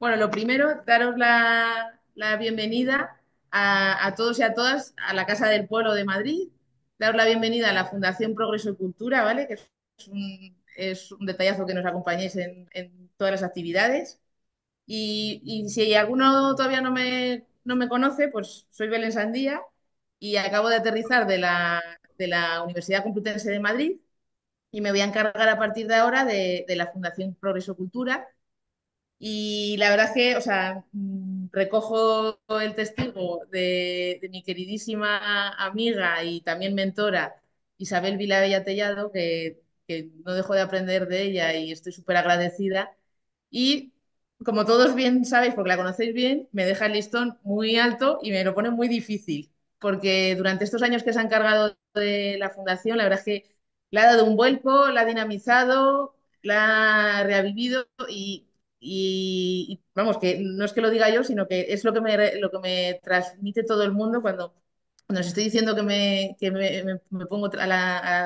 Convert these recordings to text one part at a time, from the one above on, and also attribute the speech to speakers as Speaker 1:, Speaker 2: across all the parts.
Speaker 1: Bueno, lo primero, daros la bienvenida a todos y a todas a la Casa del Pueblo de Madrid, daros la bienvenida a la Fundación Progreso y Cultura, ¿vale? Que es un detallazo que nos acompañéis en todas las actividades. Y si alguno todavía no me conoce, pues soy Belén Sandía y acabo de aterrizar de la Universidad Complutense de Madrid y me voy a encargar a partir de ahora de la Fundación Progreso Cultura. Y la verdad es que, o sea, recojo el testigo de mi queridísima amiga y también mentora Isabel Vilabella Tellado, que no dejo de aprender de ella y estoy súper agradecida. Y como todos bien sabéis, porque la conocéis bien, me deja el listón muy alto y me lo pone muy difícil, porque durante estos años que se ha encargado de la fundación, la verdad es que le ha dado un vuelco, la ha dinamizado, la ha revivido y vamos, que no es que lo diga yo, sino que es lo que me transmite todo el mundo cuando os estoy diciendo que me pongo a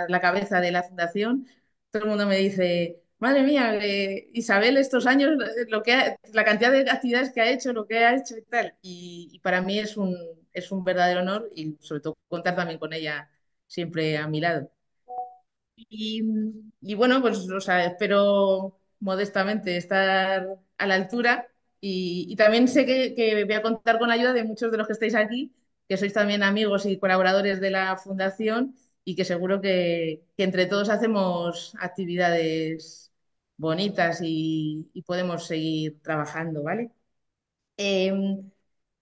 Speaker 1: la cabeza de la fundación. Todo el mundo me dice, madre mía, Isabel, estos años, la cantidad de actividades que ha hecho, lo que ha hecho y tal. Y para mí es un verdadero honor y sobre todo contar también con ella siempre a mi lado. Y, y bueno, pues o sea, espero modestamente estar a la altura y también sé que voy a contar con la ayuda de muchos de los que estáis aquí, que sois también amigos y colaboradores de la fundación y que seguro que entre todos hacemos actividades bonitas y podemos seguir trabajando, ¿vale? Eh,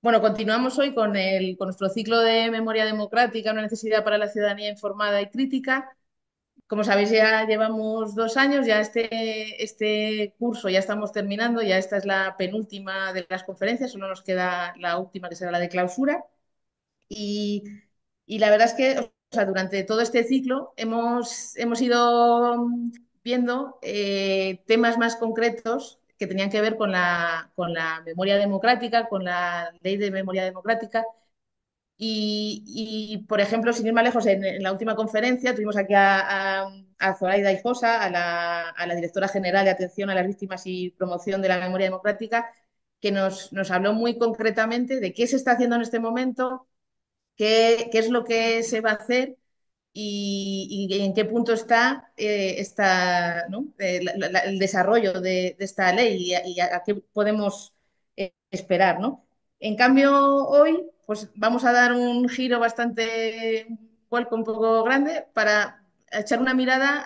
Speaker 1: bueno, continuamos hoy con nuestro ciclo de memoria democrática, una necesidad para la ciudadanía informada y crítica. Como sabéis, ya llevamos 2 años, ya este curso ya estamos terminando, ya esta es la penúltima de las conferencias, solo nos queda la última que será la de clausura. Y, y la verdad es que o sea, durante todo este ciclo hemos ido viendo temas más concretos que tenían que ver con la memoria democrática, con la ley de memoria democrática por ejemplo, sin ir más lejos, en la última conferencia tuvimos aquí a Zoraida Ijosa, a la directora general de Atención a las Víctimas y Promoción de la Memoria Democrática, que nos habló muy concretamente de qué se está haciendo en este momento, qué es lo que se va a hacer y en qué punto está, ¿no? El desarrollo de esta ley y a qué podemos esperar, ¿no? En cambio, hoy pues vamos a dar un giro bastante, un vuelco un poco grande para echar una mirada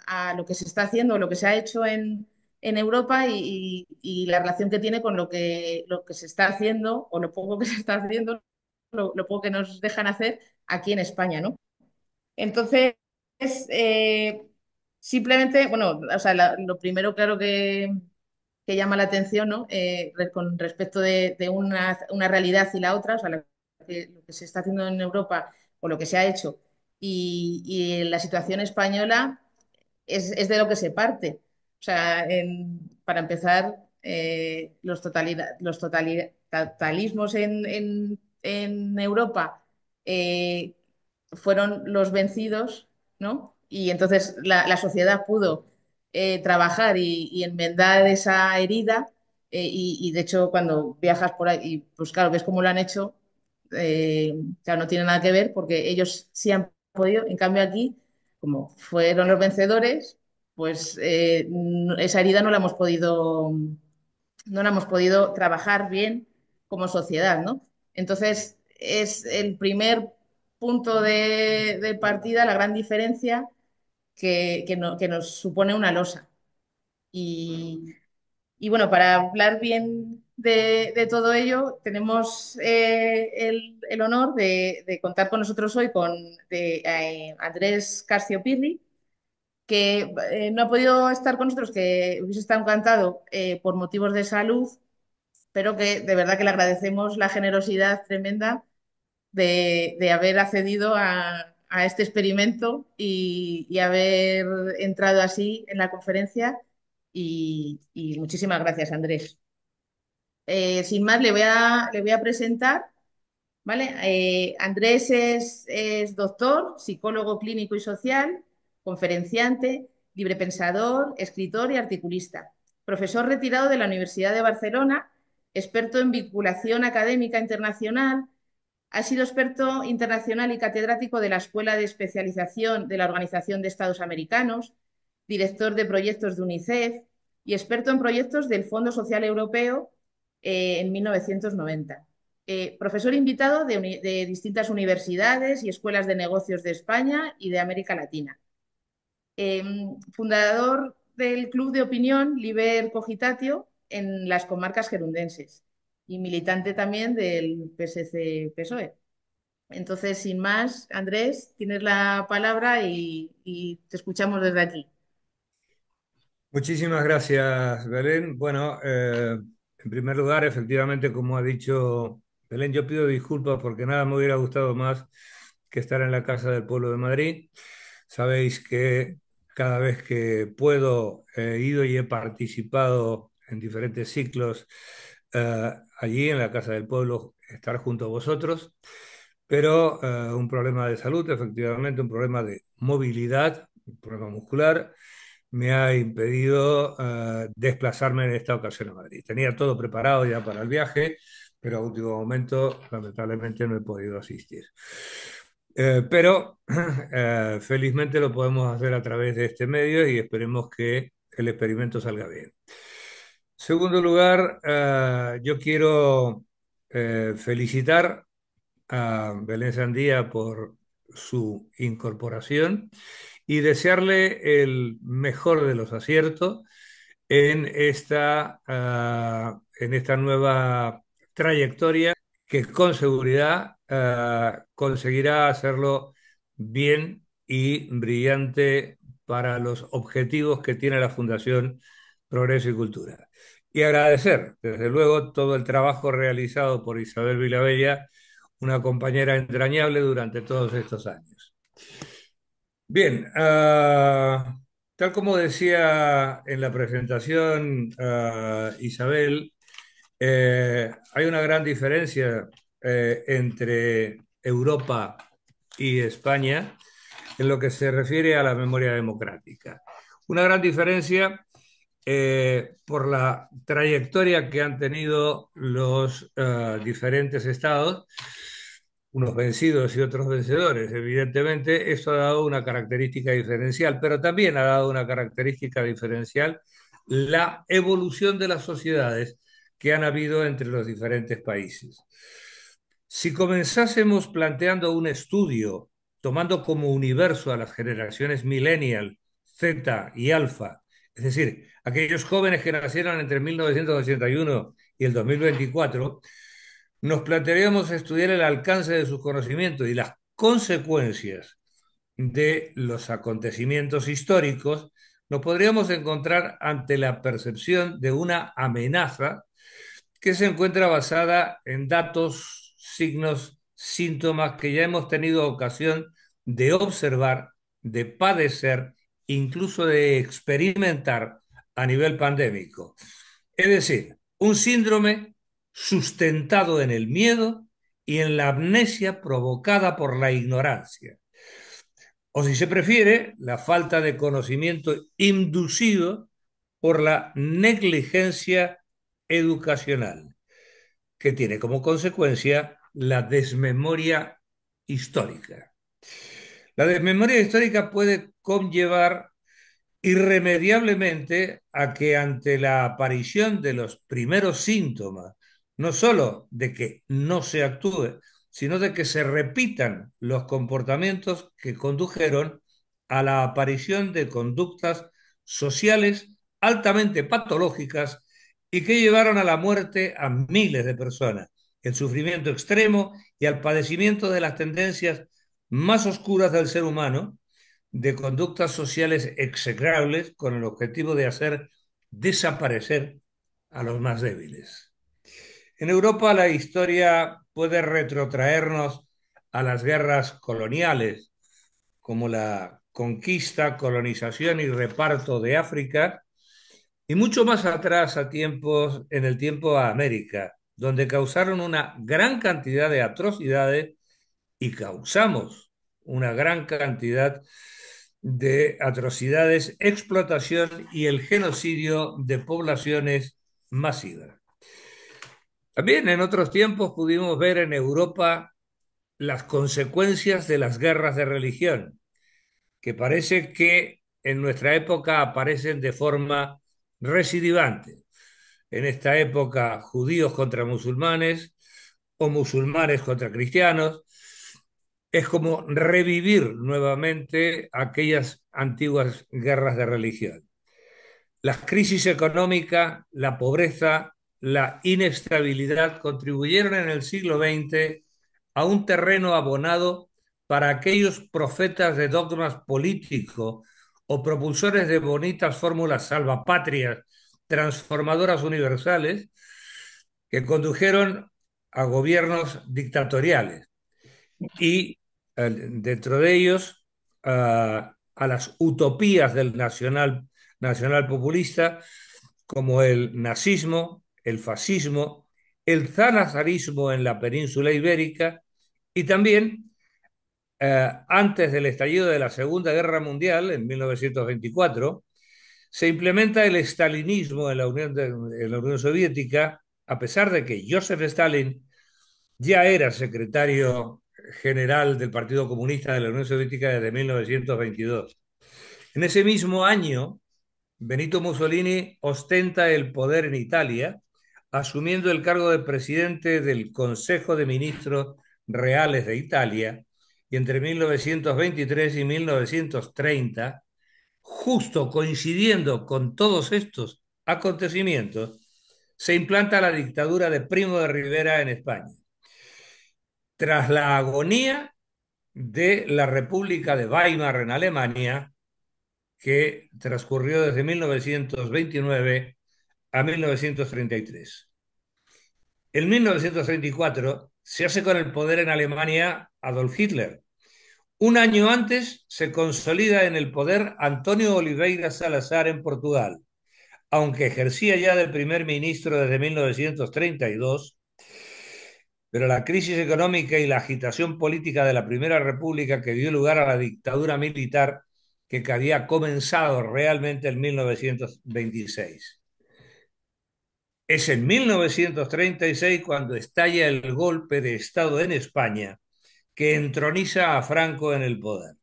Speaker 1: a lo que se está haciendo, lo que se ha hecho en Europa y la relación que tiene con lo que se está haciendo o lo poco que se está haciendo, lo poco que nos dejan hacer aquí en España, ¿no? Entonces, eh, simplemente, bueno, o sea, lo primero, claro que llama la atención, ¿no? Con respecto de una realidad y la otra, o sea, lo que se está haciendo en Europa o lo que se ha hecho y la situación española es de lo que se parte. O sea, para empezar, los totalismos en Europa eh, fueron los vencidos, ¿no? Y entonces la sociedad pudo trabajar y enmendar esa herida. Y de hecho, cuando viajas por ahí, pues claro, ves cómo lo han hecho, claro, no tiene nada que ver porque ellos sí han podido. En cambio, aquí, como fueron los vencedores, pues esa herida no la hemos podido trabajar bien como sociedad, ¿no? Entonces, es el primer punto de partida, la gran diferencia que nos supone una losa. Y, y bueno, para hablar bien de todo ello, tenemos el honor de contar con nosotros hoy con Andrés Carcio Pirri, que no ha podido estar con nosotros, que hubiese estado encantado por motivos de salud, pero que de verdad que le agradecemos la generosidad tremenda de haber accedido a este experimento y haber entrado así en la conferencia. Y muchísimas gracias, Andrés. Sin más, le voy a presentar, ¿vale? Andrés es doctor, psicólogo clínico y social, conferenciante, librepensador, escritor y articulista. profesor retirado de la Universidad de Barcelona, experto en vinculación académica internacional. Ha sido experto internacional y catedrático de la Escuela de Especialización de la Organización de Estados Americanos, director de proyectos de UNICEF y experto en proyectos del Fondo Social Europeo en 1990. Profesor invitado de distintas universidades y escuelas de negocios de España y de América Latina. Fundador del Club de Opinión Liber Cogitatio en las comarcas gerundenses y militante también del PSC-PSOE. Entonces, sin más, Andrés, tienes la palabra y te escuchamos desde aquí.
Speaker 2: Muchísimas gracias, Belén. Bueno, en primer lugar, efectivamente, como ha dicho Belén, yo pido disculpas porque nada me hubiera gustado más que estar en la Casa del Pueblo de Madrid. Sabéis que cada vez que puedo he ido y he participado en diferentes ciclos allí en la Casa del Pueblo, estar junto a vosotros, pero un problema de salud, efectivamente, un problema de movilidad, un problema muscular me ha impedido desplazarme en esta ocasión a Madrid. Tenía todo preparado ya para el viaje, pero a último momento, lamentablemente, no he podido asistir. Pero felizmente lo podemos hacer a través de este medio y esperemos que el experimento salga bien. Segundo lugar, yo quiero felicitar a Belén Sandía por su incorporación y desearle el mejor de los aciertos en esta nueva trayectoria que con seguridad conseguirá hacerlo bien y brillante para los objetivos que tiene la Fundación Progreso y Cultura. Y agradecer, desde luego, todo el trabajo realizado por Isabel Vilabella, una compañera entrañable durante todos estos años. Bien, tal como decía en la presentación Isabel, hay una gran diferencia entre Europa y España en lo que se refiere a la memoria democrática. Una gran diferencia por la trayectoria que han tenido los diferentes estados, unos vencidos y otros vencedores. Evidentemente, eso ha dado una característica diferencial, pero también ha dado una característica diferencial la evolución de las sociedades que han habido entre los diferentes países. Si comenzásemos planteando un estudio tomando como universo a las generaciones millennial, Z y alfa, es decir, aquellos jóvenes que nacieron entre 1981 y el 2024, nos plantearíamos estudiar el alcance de sus conocimientos y las consecuencias de los acontecimientos históricos, nos podríamos encontrar ante la percepción de una amenaza que se encuentra basada en datos, signos, síntomas que ya hemos tenido ocasión de observar, de padecer, incluso de experimentar a nivel pandémico. Es decir, un síndrome sustentado en el miedo y en la amnesia provocada por la ignorancia. O si se prefiere, la falta de conocimiento inducido por la negligencia educacional, que tiene como consecuencia la desmemoria histórica. La desmemoria histórica puede conllevar irremediablemente a que ante la aparición de los primeros síntomas, no solo de que no se actúe, sino de que se repitan los comportamientos que condujeron a la aparición de conductas sociales altamente patológicas y que llevaron a la muerte a miles de personas, el sufrimiento extremo y al padecimiento de las tendencias más oscuras del ser humano, de conductas sociales execrables con el objetivo de hacer desaparecer a los más débiles. En Europa la historia puede retrotraernos a las guerras coloniales, como la conquista, colonización y reparto de África, y mucho más atrás en el tiempo a América, donde causaron una gran cantidad de atrocidades y causamos una gran cantidad de atrocidades, explotación y el genocidio de poblaciones masivas. También en otros tiempos pudimos ver en Europa las consecuencias de las guerras de religión, que parece que en nuestra época aparecen de forma recidivante. En esta época, judíos contra musulmanes o musulmanes contra cristianos. Es como revivir nuevamente aquellas antiguas guerras de religión. La crisis económica, la pobreza, la inestabilidad contribuyeron en el siglo XX a un terreno abonado para aquellos profetas de dogmas políticos o propulsores de bonitas fórmulas salvapatrias transformadoras universales que condujeron a gobiernos dictatoriales y dentro de ellos a las utopías del nacional populista como el nazismo, el fascismo, el zanazarismo en la península ibérica y también antes del estallido de la Segunda Guerra Mundial, en 1924, se implementa el estalinismo en la Unión Soviética, a pesar de que Joseph Stalin ya era secretario general del Partido Comunista de la Unión Soviética desde 1922. En ese mismo año, Benito Mussolini ostenta el poder en Italia, asumiendo el cargo de presidente del Consejo de Ministros Reales de Italia, y entre 1923 y 1930, justo coincidiendo con todos estos acontecimientos, se implanta la dictadura de Primo de Rivera en España. Tras la agonía de la República de Weimar en Alemania, que transcurrió desde 1929 a 1933. En 1934 se hace con el poder en Alemania Adolf Hitler. Un año antes se consolida en el poder Antonio Oliveira Salazar en Portugal, aunque ejercía ya de primer ministro desde 1932, pero la crisis económica y la agitación política de la Primera República que dio lugar a la dictadura militar que había comenzado realmente en 1926. Es en 1936 cuando estalla el golpe de Estado en España que entroniza a Franco en el poder.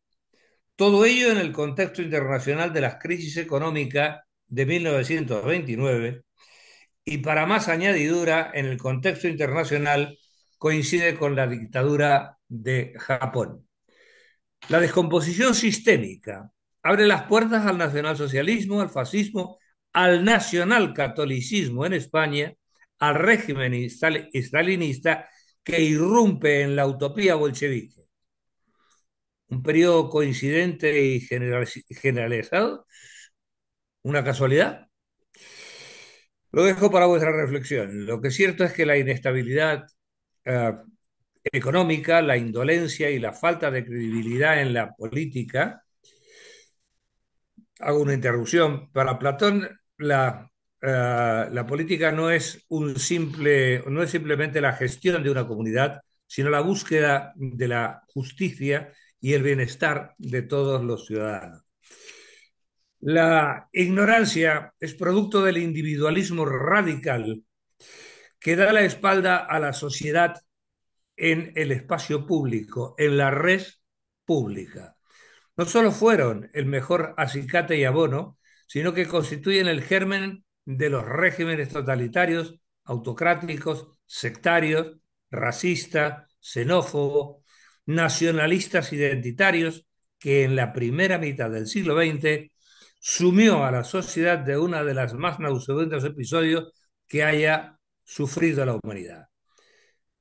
Speaker 2: Todo ello en el contexto internacional de la crisis económica de 1929 y para más añadidura en el contexto internacional coincide con la dictadura de Japón. La descomposición sistémica abre las puertas al nacionalsocialismo, al fascismo, al nacionalcatolicismo en España, al régimen stalinista que irrumpe en la utopía bolchevique. Un periodo coincidente y generalizado, una casualidad. Lo dejo para vuestra reflexión. Lo que es cierto es que la inestabilidad eh, económica, la indolencia y la falta de credibilidad en la política. Hago una interrupción. Para Platón, la política no es simplemente la gestión de una comunidad, sino la búsqueda de la justicia y el bienestar de todos los ciudadanos. La ignorancia es producto del individualismo radical que da la espalda a la sociedad en el espacio público, en la red pública. No solo fueron el mejor acicate y abono, sino que constituyen el germen de los regímenes totalitarios, autocráticos, sectarios, racistas, xenófobos, nacionalistas identitarios, que en la primera mitad del siglo XX sumió a la sociedad de una de las más nauseabundos episodios que haya sufrido la humanidad.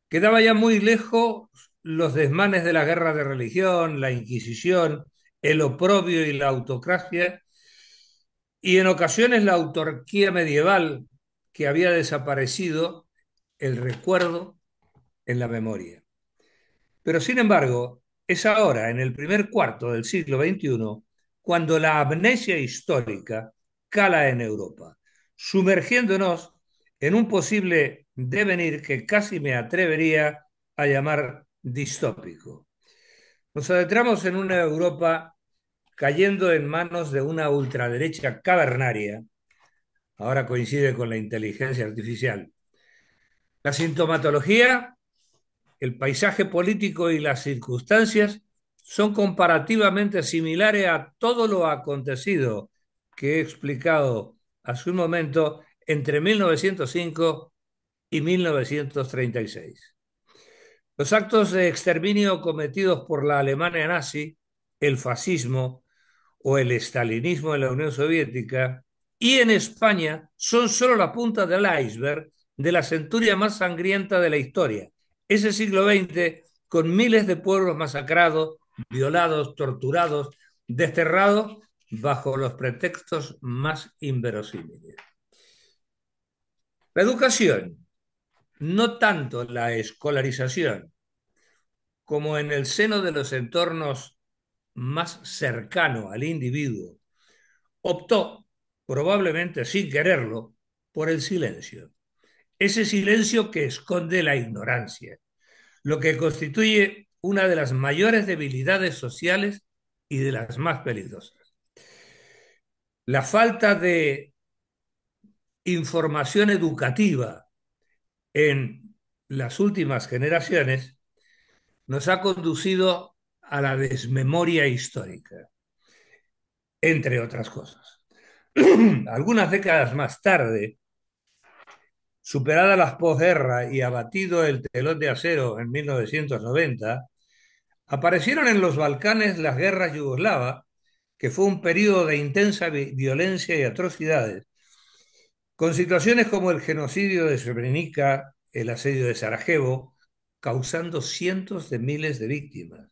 Speaker 2: Quedaba ya muy lejos los desmanes de la guerra de religión, la Inquisición, el oprobio y la autocracia, y en ocasiones la autarquía medieval que había desaparecido el recuerdo en la memoria. Pero sin embargo, es ahora, en el primer cuarto del siglo XXI, cuando la amnesia histórica cala en Europa, sumergiéndonos en un posible devenir que casi me atrevería a llamar distópico. Nos adentramos en una Europa cayendo en manos de una ultraderecha cavernaria, ahora coincide con la inteligencia artificial. La sintomatología, el paisaje político y las circunstancias son comparativamente similares a todo lo acontecido que he explicado hace un momento entre 1905 y 1936. Los actos de exterminio cometidos por la Alemania nazi, el fascismo o el estalinismo en la Unión Soviética y en España son solo la punta del iceberg de la centuria más sangrienta de la historia. Ese siglo XX con miles de pueblos masacrados, violados, torturados, desterrados bajo los pretextos más inverosímiles. La educación, no tanto la escolarización, como en el seno de los entornos más cercanos al individuo, optó, probablemente sin quererlo, por el silencio. Ese silencio que esconde la ignorancia, lo que constituye una de las mayores debilidades sociales y de las más peligrosas. La falta de información educativa en las últimas generaciones nos ha conducido a la desmemoria histórica, entre otras cosas. Algunas décadas más tarde, superada la posguerra y abatido el telón de acero en 1990, aparecieron en los Balcanes las guerras yugoslavas, que fue un periodo de intensa violencia y atrocidades, con situaciones como el genocidio de Srebrenica, el asedio de Sarajevo, causando cientos de miles de víctimas.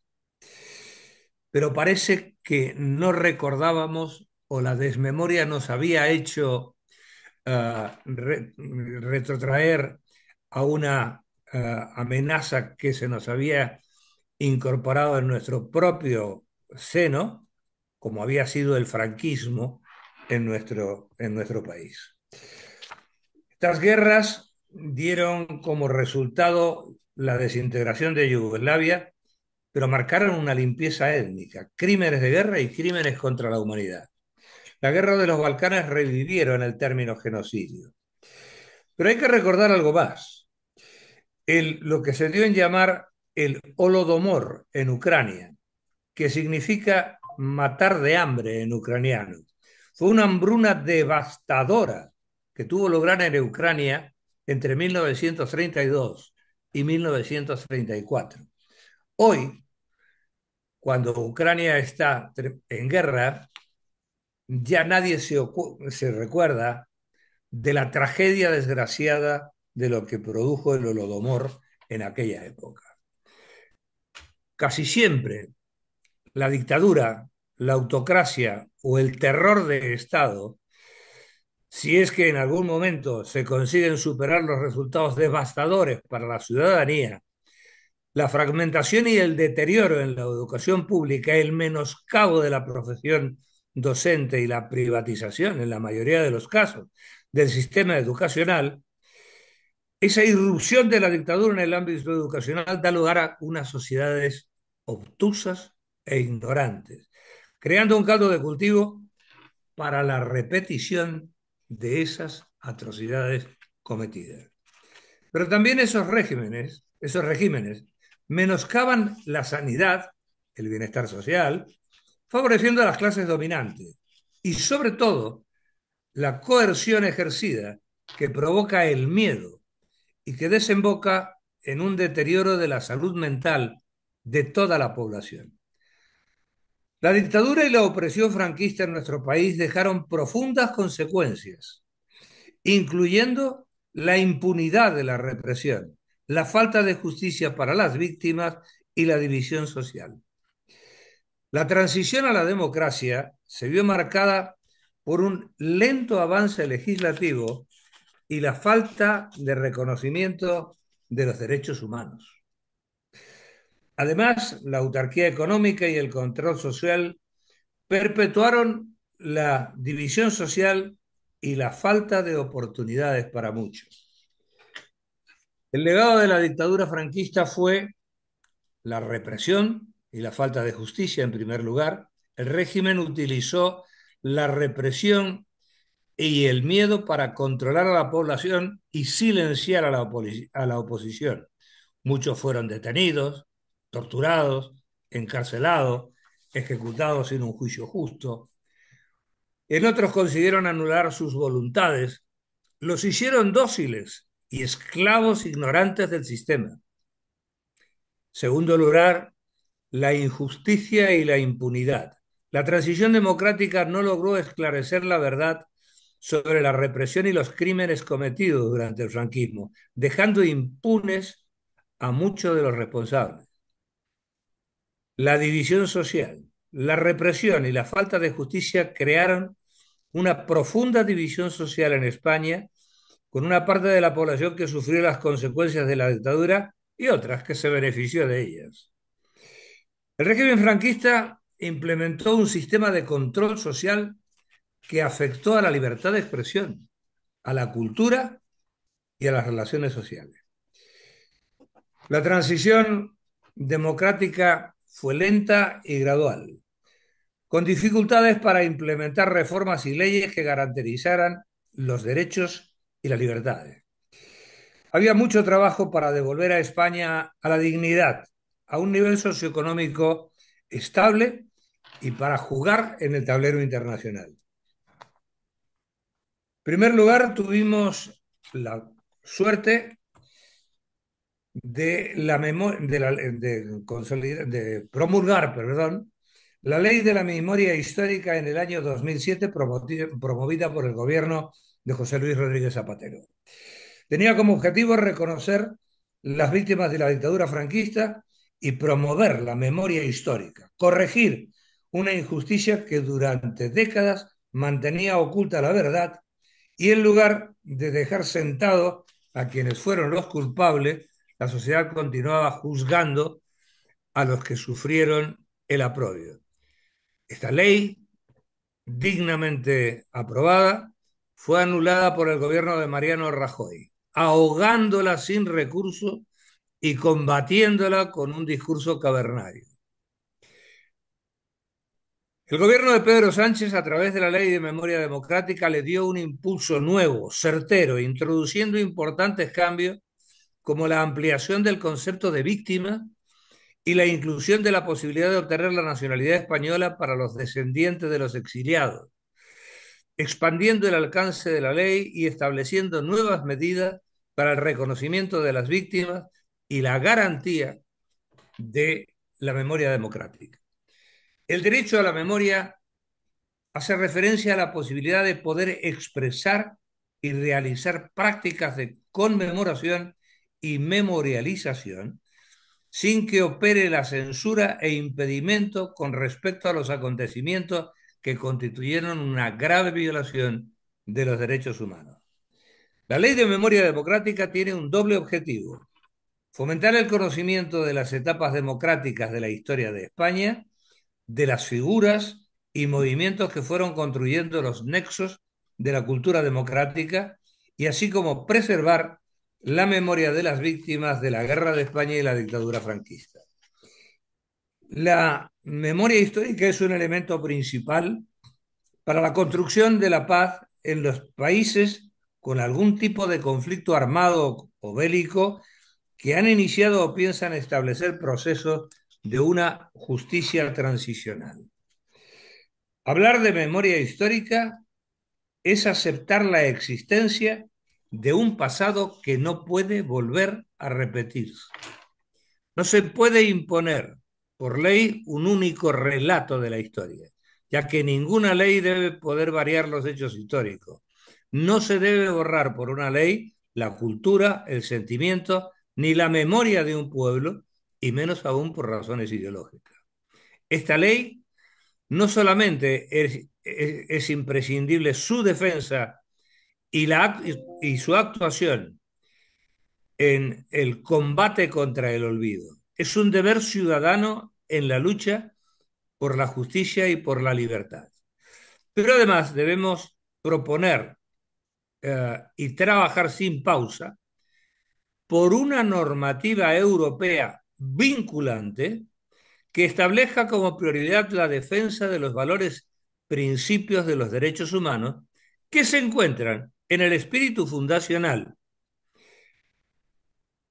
Speaker 2: Pero parece que no recordábamos o la desmemoria nos había hecho retrotraer a una amenaza que se nos había incorporado en nuestro propio seno, como había sido el franquismo en nuestro país. Estas guerras dieron como resultado la desintegración de Yugoslavia, pero marcaron una limpieza étnica, crímenes de guerra y crímenes contra la humanidad. La guerra de los Balcanes revivieron el término genocidio. Pero hay que recordar algo más. Lo que se dio en llamar el Holodomor en Ucrania, que significa matar de hambre en ucraniano. Fue una hambruna devastadora que tuvo lugar en Ucrania entre 1932 y 1934. Hoy, cuando Ucrania está en guerra, ya nadie se recuerda de la tragedia desgraciada de lo que produjo el Holodomor en aquella época. Casi siempre la dictadura, la autocracia o el terror de Estado, si es que en algún momento se consiguen superar los resultados devastadores para la ciudadanía, la fragmentación y el deterioro en la educación pública, el menoscabo de la profesión docente y la privatización, en la mayoría de los casos, del sistema educacional, esa irrupción de la dictadura en el ámbito educacional da lugar a unas sociedades obtusas e ignorantes, creando un caldo de cultivo para la repetición de esas atrocidades cometidas. Pero también esos regímenes menoscaban la sanidad, el bienestar social, favoreciendo a las clases dominantes y sobre todo la coerción ejercida que provoca el miedo y que desemboca en un deterioro de la salud mental de toda la población. La dictadura y la opresión franquista en nuestro país dejaron profundas consecuencias, incluyendo la impunidad de la represión, la falta de justicia para las víctimas y la división social. La transición a la democracia se vio marcada por un lento avance legislativo y la falta de reconocimiento de los derechos humanos. Además, la autarquía económica y el control social perpetuaron la división social y la falta de oportunidades para muchos. El legado de la dictadura franquista fue la represión y la falta de justicia en primer lugar, el régimen utilizó la represión y el miedo para controlar a la población y silenciar a a la oposición. Muchos fueron detenidos, torturados, encarcelados, ejecutados sin un juicio justo. En otros consiguieron anular sus voluntades, los hicieron dóciles y esclavos ignorantes del sistema. Segundo lugar, la injusticia y la impunidad. La transición democrática no logró esclarecer la verdad sobre la represión y los crímenes cometidos durante el franquismo, dejando impunes a muchos de los responsables. La división social, la represión y la falta de justicia crearon una profunda división social en España, con una parte de la población que sufrió las consecuencias de la dictadura y otras que se benefició de ellas. El régimen franquista implementó un sistema de control social que afectó a la libertad de expresión, a la cultura y a las relaciones sociales. La transición democrática fue lenta y gradual, con dificultades para implementar reformas y leyes que garantizaran los derechos y las libertades. Había mucho trabajo para devolver a España a la dignidad, a un nivel socioeconómico estable y para jugar en el tablero internacional. En primer lugar, tuvimos la suerte de promulgar, perdón, la Ley de la Memoria Histórica en el año 2007, promovida por el gobierno de José Luis Rodríguez Zapatero. Tenía como objetivo reconocer las víctimas de la dictadura franquista y promover la memoria histórica, corregir una injusticia que durante décadas mantenía oculta la verdad y en lugar de dejar sentado a quienes fueron los culpables, la sociedad continuaba juzgando a los que sufrieron el aprobio. Esta ley, dignamente aprobada, fue anulada por el gobierno de Mariano Rajoy, ahogándola sin recurso y combatiéndola con un discurso cavernario. El gobierno de Pedro Sánchez, a través de la Ley de Memoria Democrática, le dio un impulso nuevo, certero, introduciendo importantes cambios como la ampliación del concepto de víctima y la inclusión de la posibilidad de obtener la nacionalidad española para los descendientes de los exiliados, expandiendo el alcance de la ley y estableciendo nuevas medidas para el reconocimiento de las víctimas y la garantía de la memoria democrática. El derecho a la memoria hace referencia a la posibilidad de poder expresar y realizar prácticas de conmemoración y memorialización sin que opere la censura e impedimento con respecto a los acontecimientos que constituyeron una grave violación de los derechos humanos. La Ley de Memoria Democrática tiene un doble objetivo: fomentar el conocimiento de las etapas democráticas de la historia de España, de las figuras y movimientos que fueron construyendo los nexos de la cultura democrática, y así como preservar la memoria de las víctimas de la Guerra de España y la dictadura franquista. La memoria histórica es un elemento principal para la construcción de la paz en los países con algún tipo de conflicto armado o bélico que han iniciado o piensan establecer procesos de una justicia transicional. Hablar de memoria histórica es aceptar la existencia de un pasado que no puede volver a repetirse. No se puede imponer por ley un único relato de la historia, ya que ninguna ley debe poder variar los hechos históricos. No se debe borrar por una ley la cultura, el sentimiento, ni la memoria de un pueblo, y menos aún por razones ideológicas. Esta ley no solamente es imprescindible su defensa y su actuación en el combate contra el olvido, es un deber ciudadano en la lucha por la justicia y por la libertad. Pero además debemos proponer y trabajar sin pausa por una normativa europea vinculante que establezca como prioridad la defensa de los valores, principios de los derechos humanos que se encuentran en el espíritu fundacional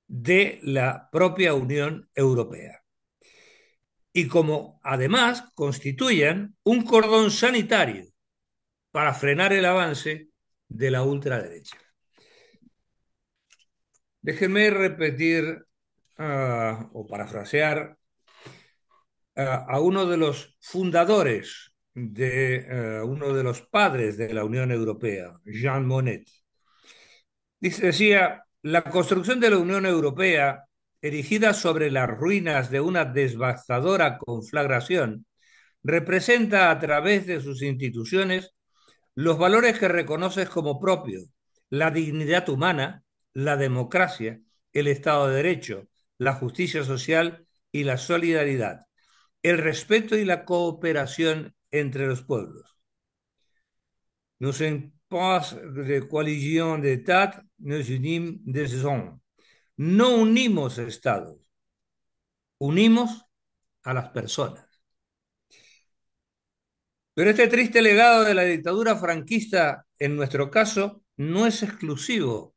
Speaker 2: de la propia Unión Europea y como además constituyan un cordón sanitario para frenar el avance de la ultraderecha. Déjenme repetir o parafrasear a uno de los fundadores, de uno de los padres de la Unión Europea, Jean Monnet. Decía, la construcción de la Unión Europea, erigida sobre las ruinas de una devastadora conflagración, representa a través de sus instituciones los valores que reconoces como propios: la dignidad humana, la democracia, el Estado de Derecho, la justicia social y la solidaridad, el respeto y la cooperación entre los pueblos. Nous sommes pas de coalition d'État, nous unimos des hommes. No unimos estados, unimos a las personas. Pero este triste legado de la dictadura franquista, en nuestro caso, no es exclusivo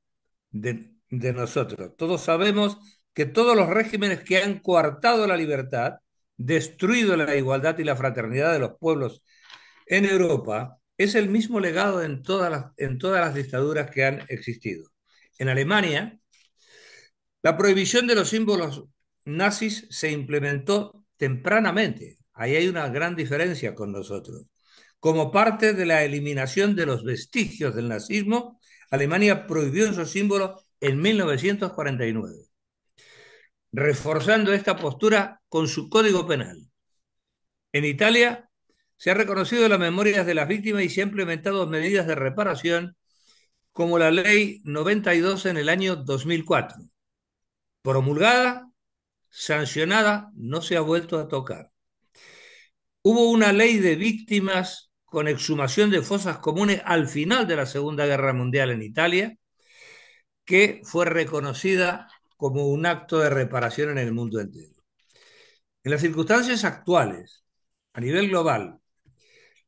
Speaker 2: de nosotros. Todos sabemos que todos los regímenes que han coartado la libertad, destruido la igualdad y la fraternidad de los pueblos en Europa, es el mismo legado en todas las dictaduras que han existido. En Alemania, la prohibición de los símbolos nazis se implementó tempranamente. Ahí hay una gran diferencia con nosotros. Como parte de la eliminación de los vestigios del nazismo, Alemania prohibió esos símbolos en 1949, reforzando esta postura con su código penal. En Italia se ha reconocido las memorias de las víctimas y se han implementado medidas de reparación como la Ley 92 en el año 2004. Promulgada, sancionada, no se ha vuelto a tocar. Hubo una ley de víctimas con exhumación de fosas comunes al final de la Segunda Guerra Mundial en Italia, que fue reconocida como un acto de reparación en el mundo entero. En las circunstancias actuales, a nivel global,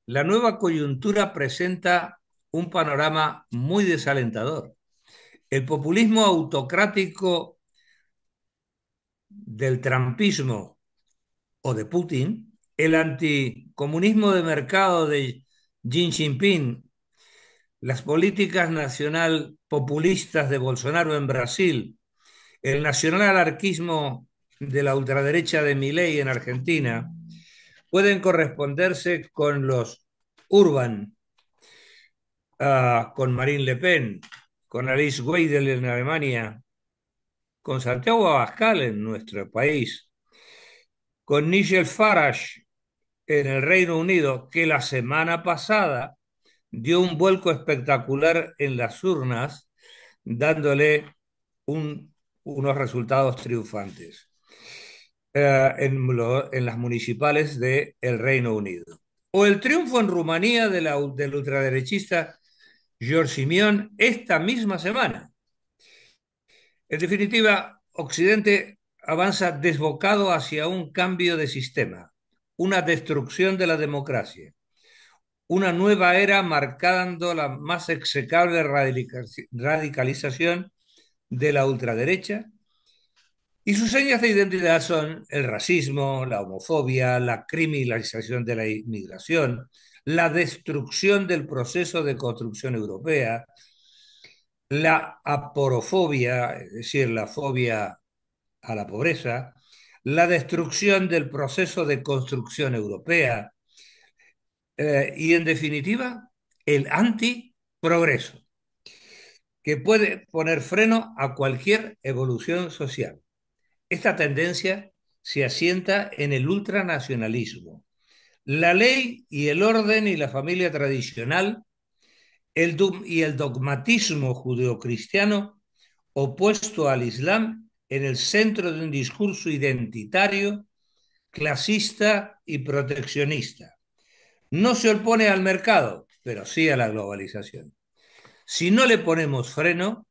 Speaker 2: la nueva coyuntura presenta un panorama muy desalentador. El populismo autocrático del trumpismo o de Putin, el anticomunismo de mercado de Xi Jinping, las políticas nacional populistas de Bolsonaro en Brasil, el nacional anarquismo de la ultraderecha de Milei en Argentina, pueden corresponderse con los Urban, con Marine Le Pen, con Alice Weidel en Alemania, con Santiago Abascal en nuestro país, con Nigel Farage en el Reino Unido, que la semana pasada dio un vuelco espectacular en las urnas, dándole unos resultados triunfantes en las municipales del Reino Unido. O el triunfo en Rumanía del ultraderechista George Simion esta misma semana. En definitiva, Occidente avanza desbocado hacia un cambio de sistema, una destrucción de la democracia, una nueva era marcando la más execrable radicalización de la ultraderecha, y sus señas de identidad son el racismo, la homofobia, la criminalización de la inmigración, la destrucción del proceso de construcción europea, la aporofobia, es decir, la fobia a la pobreza, la destrucción del proceso de construcción europea y, en definitiva, el antiprogreso, que puede poner freno a cualquier evolución social. Esta tendencia se asienta en el ultranacionalismo, la ley y el orden y la familia tradicional, y el dogmatismo judeocristiano opuesto al Islam en el centro de un discurso identitario, clasista y proteccionista. No se opone al mercado, pero sí a la globalización. Si no le ponemos freno,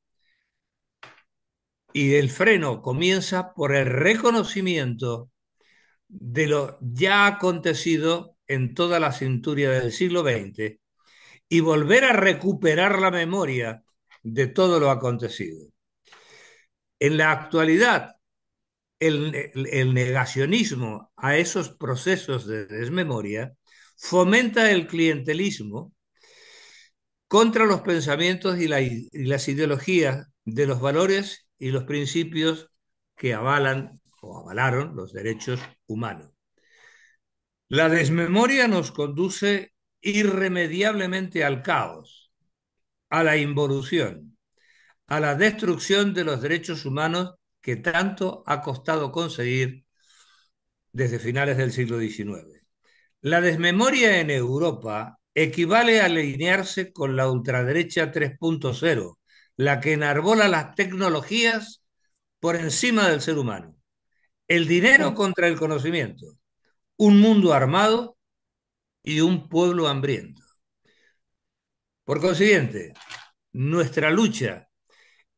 Speaker 2: y el freno comienza por el reconocimiento de lo ya acontecido en toda la centuria del siglo XX y volver a recuperar la memoria de todo lo acontecido. En la actualidad, el negacionismo a esos procesos de desmemoria fomenta el clientelismo contra los pensamientos y las ideologías de los valores y los principios que avalan o avalaron los derechos humanos. La desmemoria nos conduce irremediablemente al caos, a la involución, a la destrucción de los derechos humanos que tanto ha costado conseguir desde finales del siglo XIX. La desmemoria en Europa equivale a alinearse con la ultraderecha 3.0, la que enarbola las tecnologías por encima del ser humano, el dinero contra el conocimiento, un mundo armado y un pueblo hambriento. Por consiguiente, nuestra lucha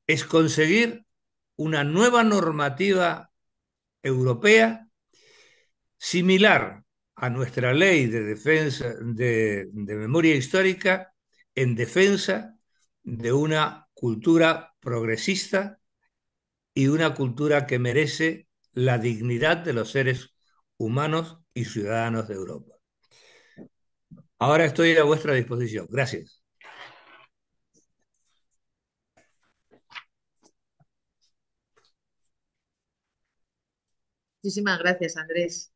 Speaker 2: es conseguir una nueva normativa europea similar a nuestra ley de defensa de memoria histórica en defensa de una cultura progresista y una cultura que merece la dignidad de los seres humanos y ciudadanos de Europa. Ahora estoy a vuestra disposición. Gracias.
Speaker 1: Muchísimas gracias, Andrés.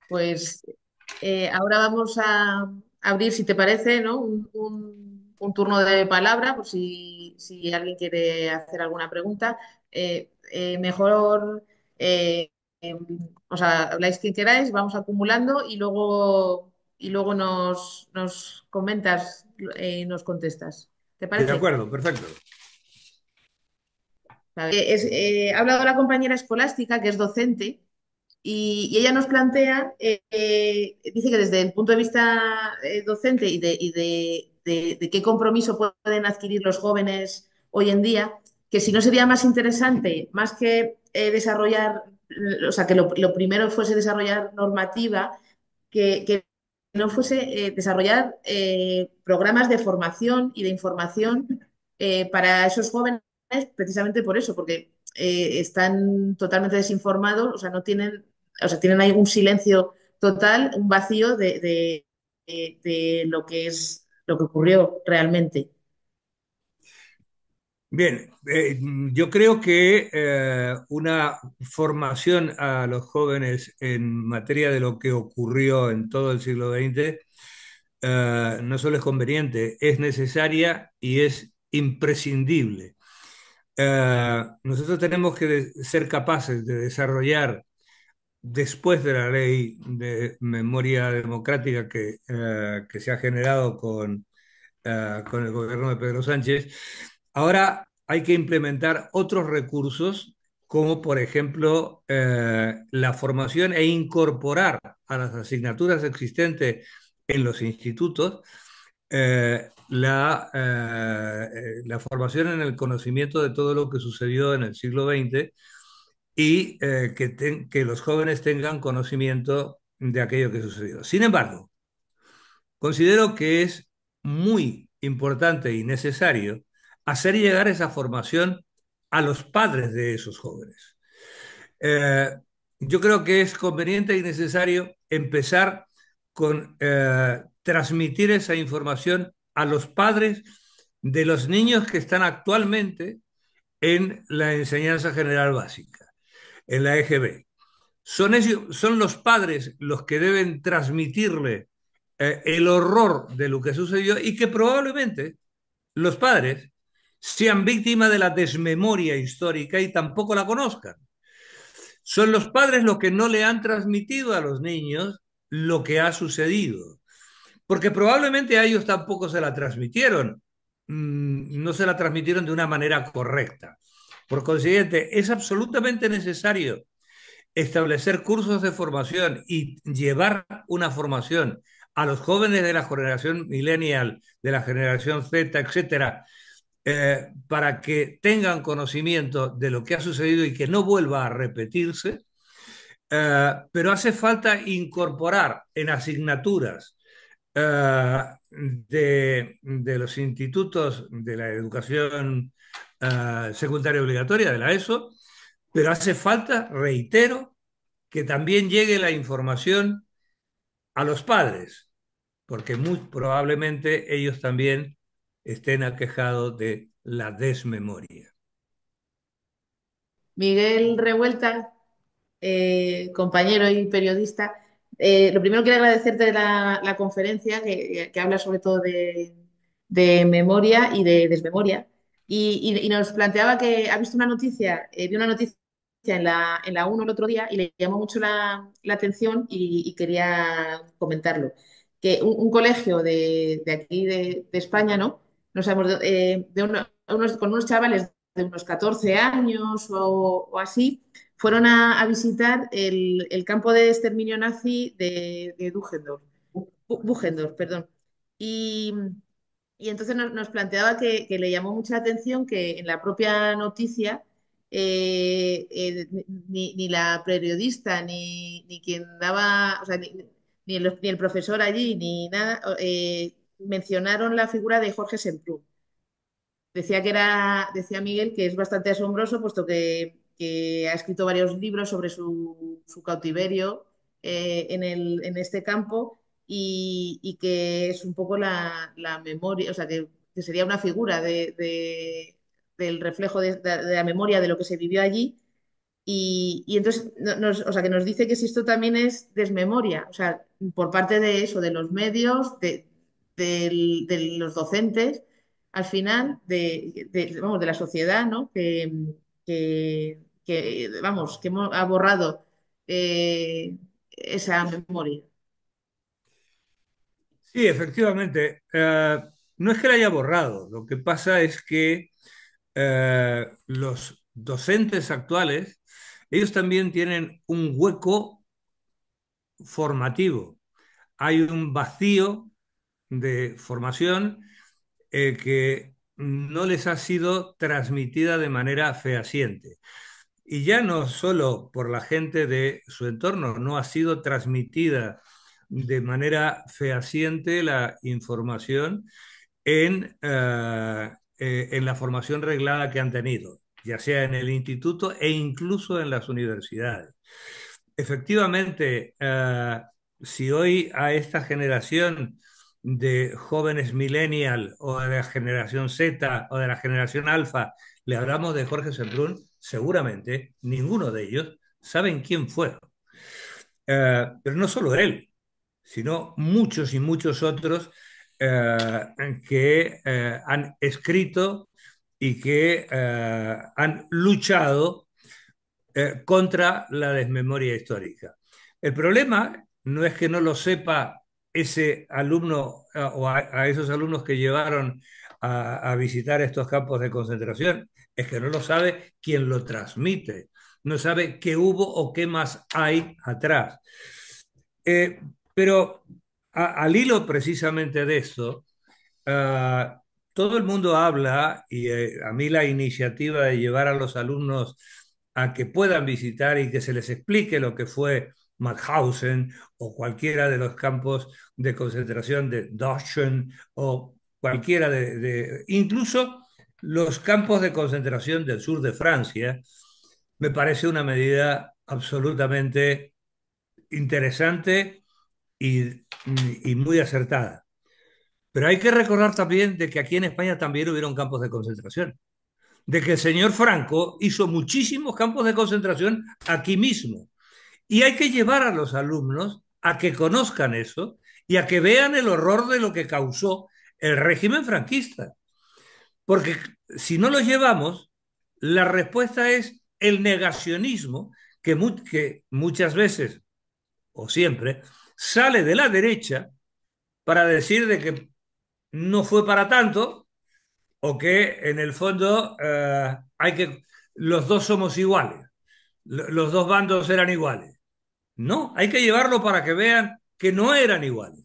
Speaker 1: Pues ahora vamos a abrir, si te parece, ¿no? Un turno de palabra, por si alguien quiere hacer alguna pregunta. Mejor, em, o sea, habláis quien queráis, vamos acumulando y luego nos comentas y nos contestas. ¿Te
Speaker 2: De
Speaker 1: parece?
Speaker 2: acuerdo, perfecto.
Speaker 1: Ha hablado la compañera escolástica, que es docente, y ella nos plantea, dice que desde el punto de vista docente de qué compromiso pueden adquirir los jóvenes hoy en día, que si no sería más interesante, más que desarrollar, o sea, que lo primero fuese desarrollar normativa, que no fuese desarrollar programas de formación y de información para esos jóvenes, precisamente por eso, porque están totalmente desinformados, o sea, no tienen, o sea, tienen ahí un silencio total, un vacío de lo que es lo que ocurrió realmente.
Speaker 2: Bien, yo creo que una formación a los jóvenes en materia de lo que ocurrió en todo el siglo XX no solo es conveniente, es necesaria y es imprescindible. Nosotros tenemos que ser capaces de desarrollar, después de la ley de memoria democrática que se ha generado con el gobierno de Pedro Sánchez. Ahora hay que implementar otros recursos, como por ejemplo la formación e incorporar a las asignaturas existentes en los institutos la formación en el conocimiento de todo lo que sucedió en el siglo XX y que los jóvenes tengan conocimiento de aquello que sucedió. Sin embargo, considero que es muy importante y necesario hacer llegar esa formación a los padres de esos jóvenes. Eh, yo creo que es conveniente y necesario empezar con transmitir esa información a los padres de los niños que están actualmente en la enseñanza general básica, en la EGB. Son los padres los que deben transmitirle el horror de lo que sucedió y que probablemente los padres sean víctimas de la desmemoria histórica y tampoco la conozcan. Son los padres los que no le han transmitido a los niños lo que ha sucedido, porque probablemente a ellos tampoco se la transmitieron, no se la transmitieron de una manera correcta. Por consiguiente, es absolutamente necesario establecer cursos de formación y llevar una formación a los jóvenes de la generación millennial, de la generación Z, etcétera, para que tengan conocimiento de lo que ha sucedido y que no vuelva a repetirse, pero hace falta incorporar en asignaturas de los institutos de la educación secundaria obligatoria, de la ESO, pero hace falta, reitero, que también llegue la información a los padres, porque muy probablemente ellos también estén aquejados de la desmemoria.
Speaker 1: Miguel Revuelta, compañero y periodista. Lo primero quiero agradecerte la conferencia que habla sobre todo de memoria y de desmemoria. Y nos planteaba que ha visto una noticia, vio una noticia en la 1 el otro día y le llamó mucho la atención y quería comentarlo. Que un colegio de aquí de España, ¿no? No sabemos, con unos chavales de unos 14 años o así, fueron a visitar el campo de exterminio nazi de Dusseldorf, Buchendorf, perdón. Y, y entonces nos planteaba que le llamó mucha atención que en la propia noticia ni la periodista ni quien daba, o sea, ni el profesor allí, ni nada, mencionaron la figura de Jorge Semprún. Decía Miguel que es bastante asombroso, puesto que ha escrito varios libros sobre su cautiverio en este campo y que es un poco la memoria, o sea, que sería una figura del reflejo de la memoria de lo que se vivió allí y entonces, o sea, que nos dice que si esto también es desmemoria, o sea, por parte de eso, de los medios, de los docentes, al final, vamos, de la sociedad, ¿no? Vamos, ha borrado esa memoria.
Speaker 2: Sí, efectivamente. No es que la haya borrado, lo que pasa es que los docentes actuales, ellos también tienen un hueco formativo. Hay un vacío de formación que no les ha sido transmitida de manera fehaciente. Y ya no solo por la gente de su entorno, no ha sido transmitida de manera fehaciente la información en la formación reglada que han tenido, ya sea en el instituto e incluso en las universidades. Efectivamente, si hoy a esta generación de jóvenes millennial o de la generación Z o de la generación alfa le hablamos de Jorge Semprún, seguramente ninguno de ellos saben quién fue. Pero no solo él, sino muchos y muchos otros que han escrito y que han luchado contra la desmemoria histórica. El problema no es que no lo sepa ese alumno o a esos alumnos que llevaron a visitar estos campos de concentración, es que no lo sabe quien lo transmite, no sabe qué hubo o qué más hay atrás. Eh, pero al hilo precisamente de esto, uh, todo el mundo habla, y a mí la iniciativa de llevar a los alumnos a que puedan visitar y que se les explique lo que fue Mauthausen o cualquiera de los campos de concentración de Dachau o cualquiera incluso los campos de concentración del sur de Francia, me parece una medida absolutamente interesante y, y muy acertada. Pero hay que recordar también de que aquí en España también hubieron campos de concentración, de que el señor Franco hizo muchísimos campos de concentración aquí mismo. Y hay que llevar a los alumnos a que conozcan eso y a que vean el horror de lo que causó el régimen franquista. Porque si no los llevamos, la respuesta es el negacionismo que muchas veces, o siempre, sale de la derecha para decir de que no fue para tanto o que en el fondo los dos somos iguales, los dos bandos eran iguales. No, hay que llevarlo para que vean que no eran iguales,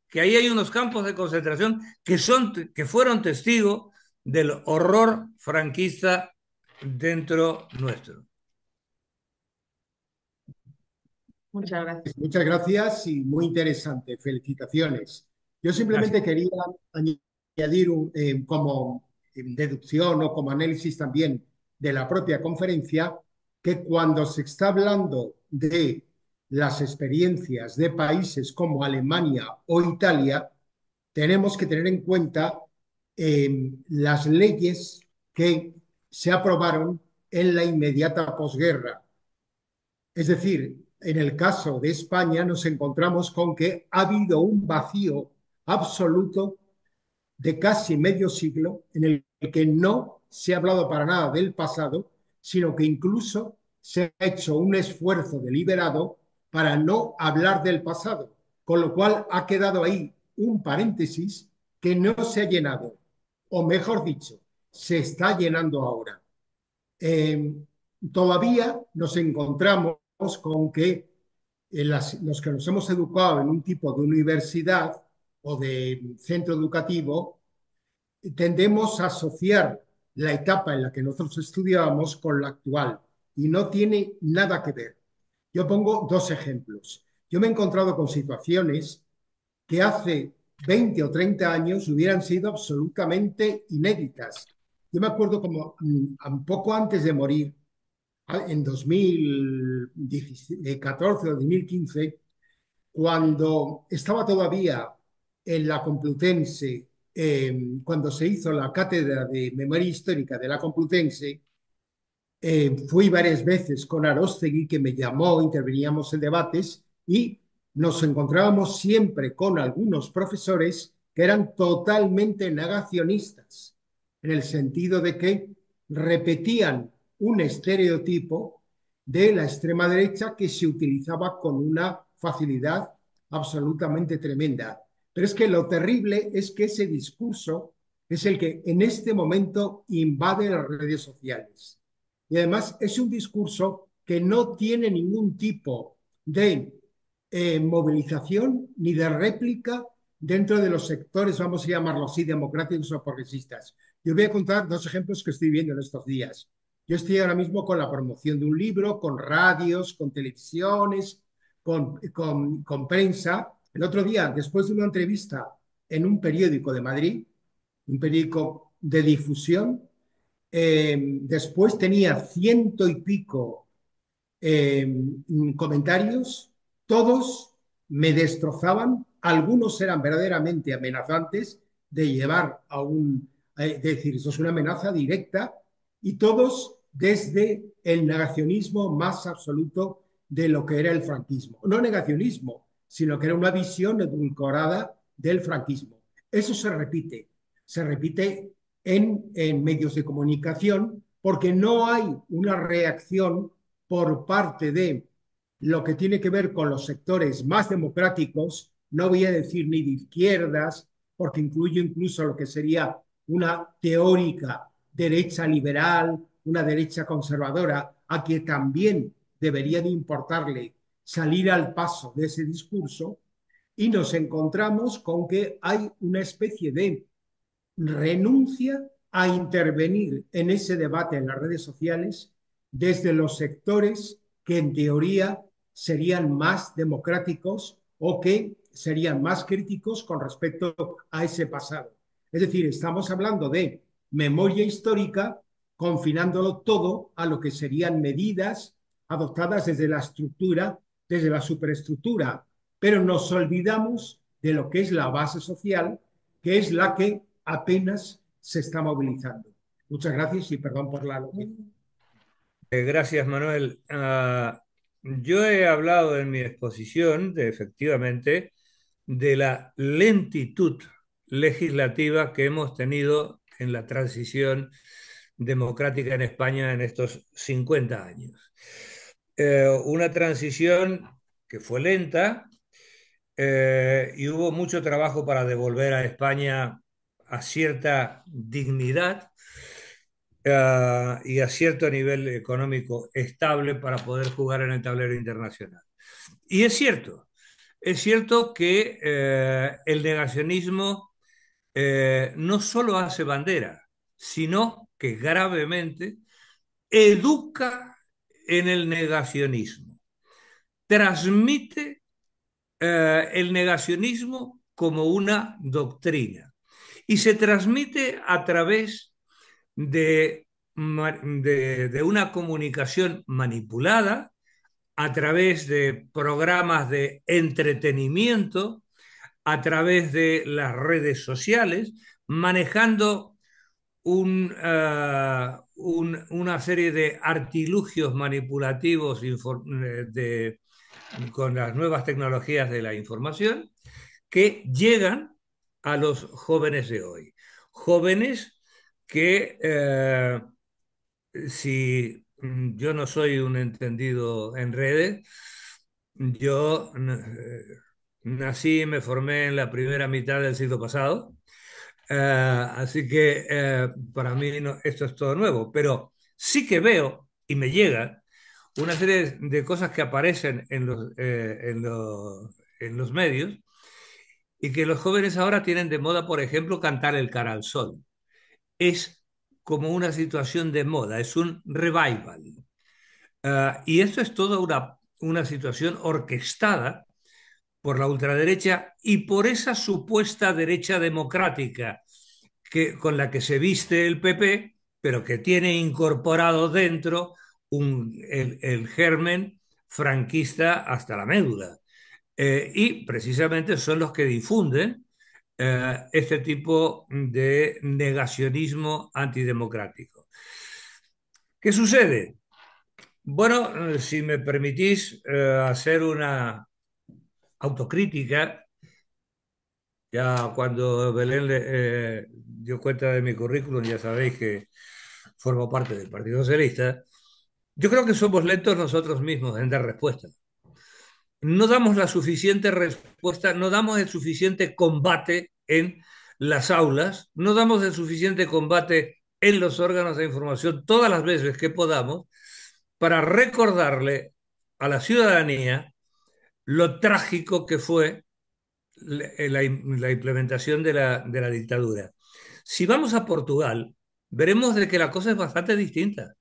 Speaker 2: que ahí hay unos campos de concentración que fueron testigos del horror franquista dentro nuestro.
Speaker 1: Muchas gracias.
Speaker 3: Muchas gracias y muy interesante. Felicitaciones. Yo
Speaker 2: Gracias.
Speaker 3: simplemente quería añadir como deducción o como análisis también de la propia conferencia que cuando se está hablando de las experiencias de países como Alemania o Italia, tenemos que tener en cuenta las leyes que se aprobaron en la inmediata posguerra. Es decir, en el caso de España nos encontramos con que ha habido un vacío absoluto de casi medio siglo en el que no se ha hablado para nada del pasado, sino que incluso se ha hecho un esfuerzo deliberado para no hablar del pasado, con lo cual ha quedado ahí un paréntesis que no se ha llenado, o mejor dicho, se está llenando ahora. Eh, Todavía nos encontramos con que los que nos hemos educado en un tipo de universidad o de centro educativo, tendemos a asociar la etapa en la que nosotros estudiábamos con la actual y no tiene nada que ver. Yo pongo dos ejemplos. Yo me he encontrado con situaciones que hace 20 o 30 años hubieran sido absolutamente inéditas. Yo me acuerdo como un poco antes de morir, en 2014 o 2015, cuando estaba todavía en la Complutense, cuando se hizo la cátedra de Memoria Histórica de la Complutense, fui varias veces con Aróstegui, que me llamó, interveníamos en debates y nos encontrábamos siempre con algunos profesores que eran totalmente negacionistas, en el sentido de que repetían un estereotipo de la extrema derecha que se utilizaba con una facilidad absolutamente tremenda. Pero es que lo terrible es que ese discurso es el que en este momento invade las redes sociales. Y además es un discurso que no tiene ningún tipo de movilización ni de réplica dentro de los sectores, vamos a llamarlos así, democráticos o progresistas. Yo voy a contar dos ejemplos que estoy viendo en estos días. Yo estoy ahora mismo con la promoción de un libro, con radios, con televisiones, con prensa. El otro día, después de una entrevista en un periódico de Madrid, un periódico de difusión, después tenía ciento y pico eh, comentarios, todos me destrozaban, algunos eran verdaderamente amenazantes de llevar a de decir, eso es una amenaza directa, y todos desde el negacionismo más absoluto de lo que era el franquismo. No negacionismo, sino que era una visión edulcorada del franquismo. Eso se repite en medios de comunicación porque no hay una reacción por parte de lo que tiene que ver con los sectores más democráticos, no voy a decir ni de izquierdas, porque incluye incluso lo que sería una teórica derecha liberal, una derecha conservadora, a que también debería de importarle salir al paso de ese discurso, y nos encontramos con que hay una especie de renuncia a intervenir en ese debate en las redes sociales desde los sectores que en teoría serían más democráticos o que serían más críticos con respecto a ese pasado. Es decir, estamos hablando de memoria histórica, confinándolo todo a lo que serían medidas adoptadas desde la estructura, desde la superestructura, pero nos olvidamos de lo que es la base social, que es la que apenas se está movilizando. Muchas gracias y perdón por la...
Speaker 2: Gracias, Manuel. Yo he hablado en mi exposición, efectivamente, de la lentitud legislativa que hemos tenido en la transición democrática en España en estos 50 años. Una transición que fue lenta, y hubo mucho trabajo para devolver a España a cierta dignidad, y a cierto nivel económico estable para poder jugar en el tablero internacional. Y es cierto que el negacionismo no solo hace bandera, sino que gravemente educa en el negacionismo. transmite el negacionismo como una doctrina y se transmite a través de una comunicación manipulada, a través de programas de entretenimiento, a través de las redes sociales, manejando una serie de artilugios manipulativos con las nuevas tecnologías de la información que llegan a los jóvenes de hoy. Jóvenes que, si yo no soy un entendido en redes, yo nací y me formé en la primera mitad del siglo pasado. Así que para mí esto es todo nuevo, pero sí que veo y me llega una serie de cosas que aparecen en los medios y que los jóvenes ahora tienen de moda, por ejemplo, cantar el cara al sol. Es como una situación de moda, es un revival. Y esto es toda una situación orquestada por la ultraderecha y por esa supuesta derecha democrática con la que se viste el PP, pero que tiene incorporado dentro el germen franquista hasta la médula. Y precisamente son los que difunden este tipo de negacionismo antidemocrático. ¿Qué sucede? Bueno, si me permitís hacer una autocrítica, ya cuando Belén dio cuenta de mi currículum, ya sabéis que formo parte del Partido Socialista, yo creo que somos lentos nosotros mismos en dar respuesta. No damos la suficiente respuesta, no damos el suficiente combate en las aulas, no damos el suficiente combate en los órganos de información todas las veces que podamos para recordarle a la ciudadanía lo trágico que fue la implementación de la dictadura. Si vamos a Portugal, veremos de que la cosa es bastante distinta.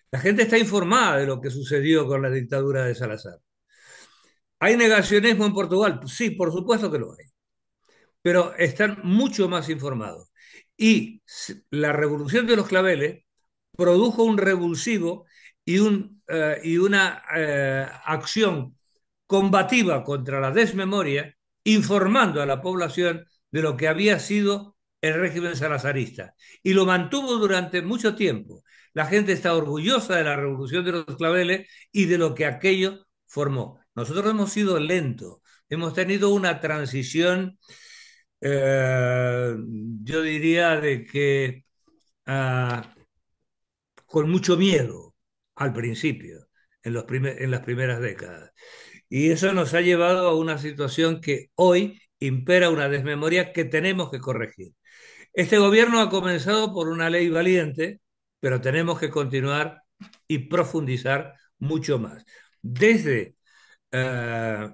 Speaker 2: La gente está informada de lo que sucedió con la dictadura de Salazar. ¿Hay negacionismo en Portugal? Sí, por supuesto que lo hay, pero están mucho más informados. Y la revolución de los claveles produjo un revulsivo y una acción combativa contra la desmemoria, informando a la población de lo que había sido el régimen salazarista. Y lo mantuvo durante mucho tiempo. La gente está orgullosa de la revolución de los claveles y de lo que aquello formó. Nosotros hemos sido lentos, hemos tenido una transición, yo diría, de que con mucho miedo al principio, en las primeras décadas. Y eso nos ha llevado a una situación que hoy impera una desmemoria que tenemos que corregir. Este gobierno ha comenzado por una ley valiente, pero tenemos que continuar y profundizar mucho más. Eh,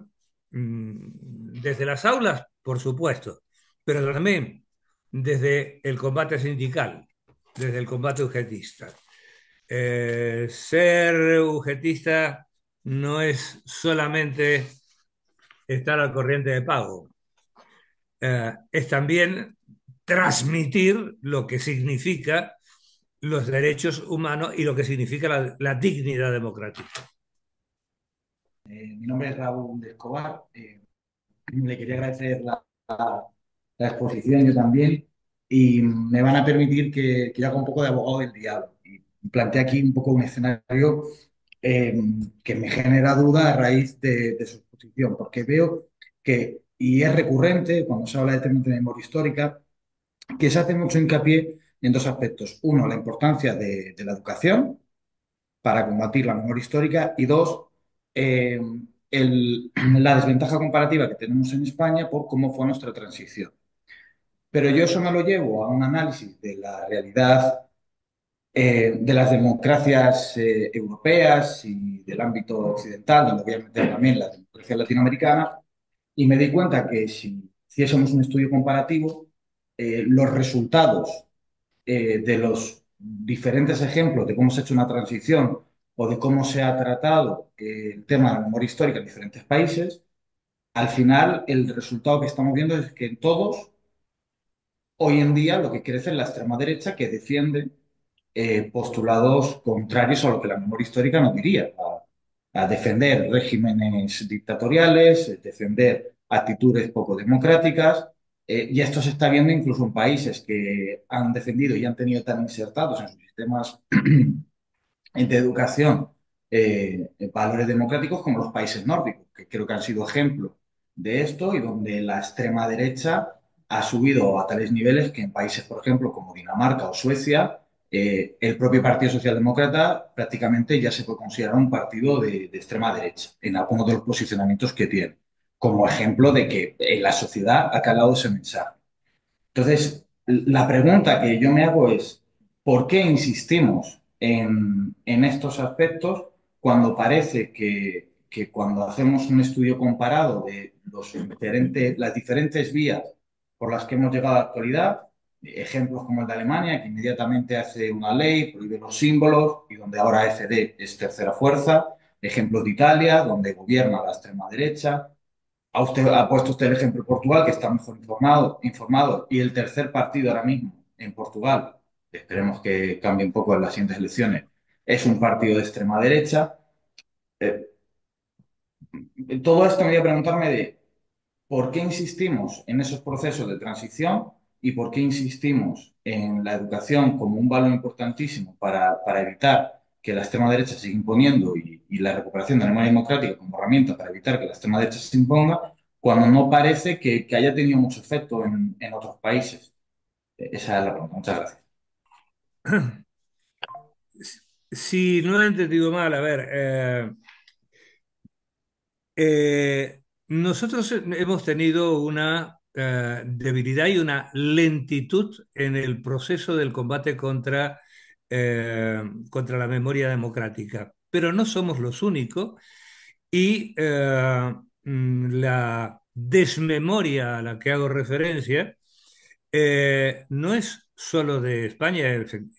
Speaker 2: desde las aulas, por supuesto, pero también desde el combate sindical, desde el combate objetista. Ser objetista no es solamente estar al corriente de pago, es también transmitir lo que significa los derechos humanos y lo que significa la dignidad democrática.
Speaker 4: Mi nombre es Raúl de Escobar. Le quería agradecer la exposición yo también y me van a permitir que yo haga un poco de abogado del diablo y plantee aquí un poco un escenario eh, que me genera duda a raíz de su exposición, porque veo que, y es recurrente cuando se habla de temas de memoria histórica, que se hace mucho hincapié en dos aspectos. Uno, la importancia de la educación para combatir la memoria histórica y dos, eh, la desventaja comparativa que tenemos en España por cómo fue nuestra transición. Pero yo eso me lo llevo a un análisis de la realidad de las democracias europeas y del ámbito occidental, donde voy a meter también la democracia latinoamericana, y me di cuenta que si hiciésemos un estudio comparativo, los resultados de los diferentes ejemplos de cómo se ha hecho una transición o de cómo se ha tratado el tema de la memoria histórica en diferentes países, al final el resultado que estamos viendo es que en todos, hoy en día, lo que crece es la extrema derecha que defiende postulados contrarios a lo que la memoria histórica nos diría, a defender regímenes dictatoriales, defender actitudes poco democráticas, y esto se está viendo incluso en países que han defendido y han tenido tan insertados en sus sistemas de educación valores democráticos como los países nórdicos, que creo que han sido ejemplo de esto y donde la extrema derecha ha subido a tales niveles que en países, por ejemplo, como Dinamarca o Suecia, el propio Partido Socialdemócrata prácticamente ya se puede considerar un partido de extrema derecha en algunos de los posicionamientos que tiene, como ejemplo de que en la sociedad ha calado ese mensaje. Entonces, la pregunta que yo me hago es, ¿por qué insistimos en estos aspectos cuando parece que cuando hacemos un estudio comparado de las diferentes vías por las que hemos llegado a la actualidad, ejemplos como el de Alemania, que inmediatamente hace una ley, prohíbe los símbolos y donde ahora AfD es tercera fuerza, ejemplos de Italia, donde gobierna la extrema derecha, ha puesto usted el ejemplo de Portugal, que está mejor informado, y el tercer partido ahora mismo en Portugal, esperemos que cambie un poco en las siguientes elecciones, es un partido de extrema derecha. Eh, Todo esto me voy a preguntarme de por qué insistimos en esos procesos de transición y por qué insistimos en la educación como un valor importantísimo para evitar que la extrema derecha siga imponiendo y la recuperación de la memoria democrática como herramienta para evitar que la extrema derecha se imponga, cuando no parece que haya tenido mucho efecto en otros países. Esa es la pregunta. Muchas gracias.
Speaker 2: Si no he entendido mal, a ver, nosotros hemos tenido una debilidad y una lentitud en el proceso del combate contra la memoria democrática, pero no somos los únicos y la desmemoria a la que hago referencia no es solo de España,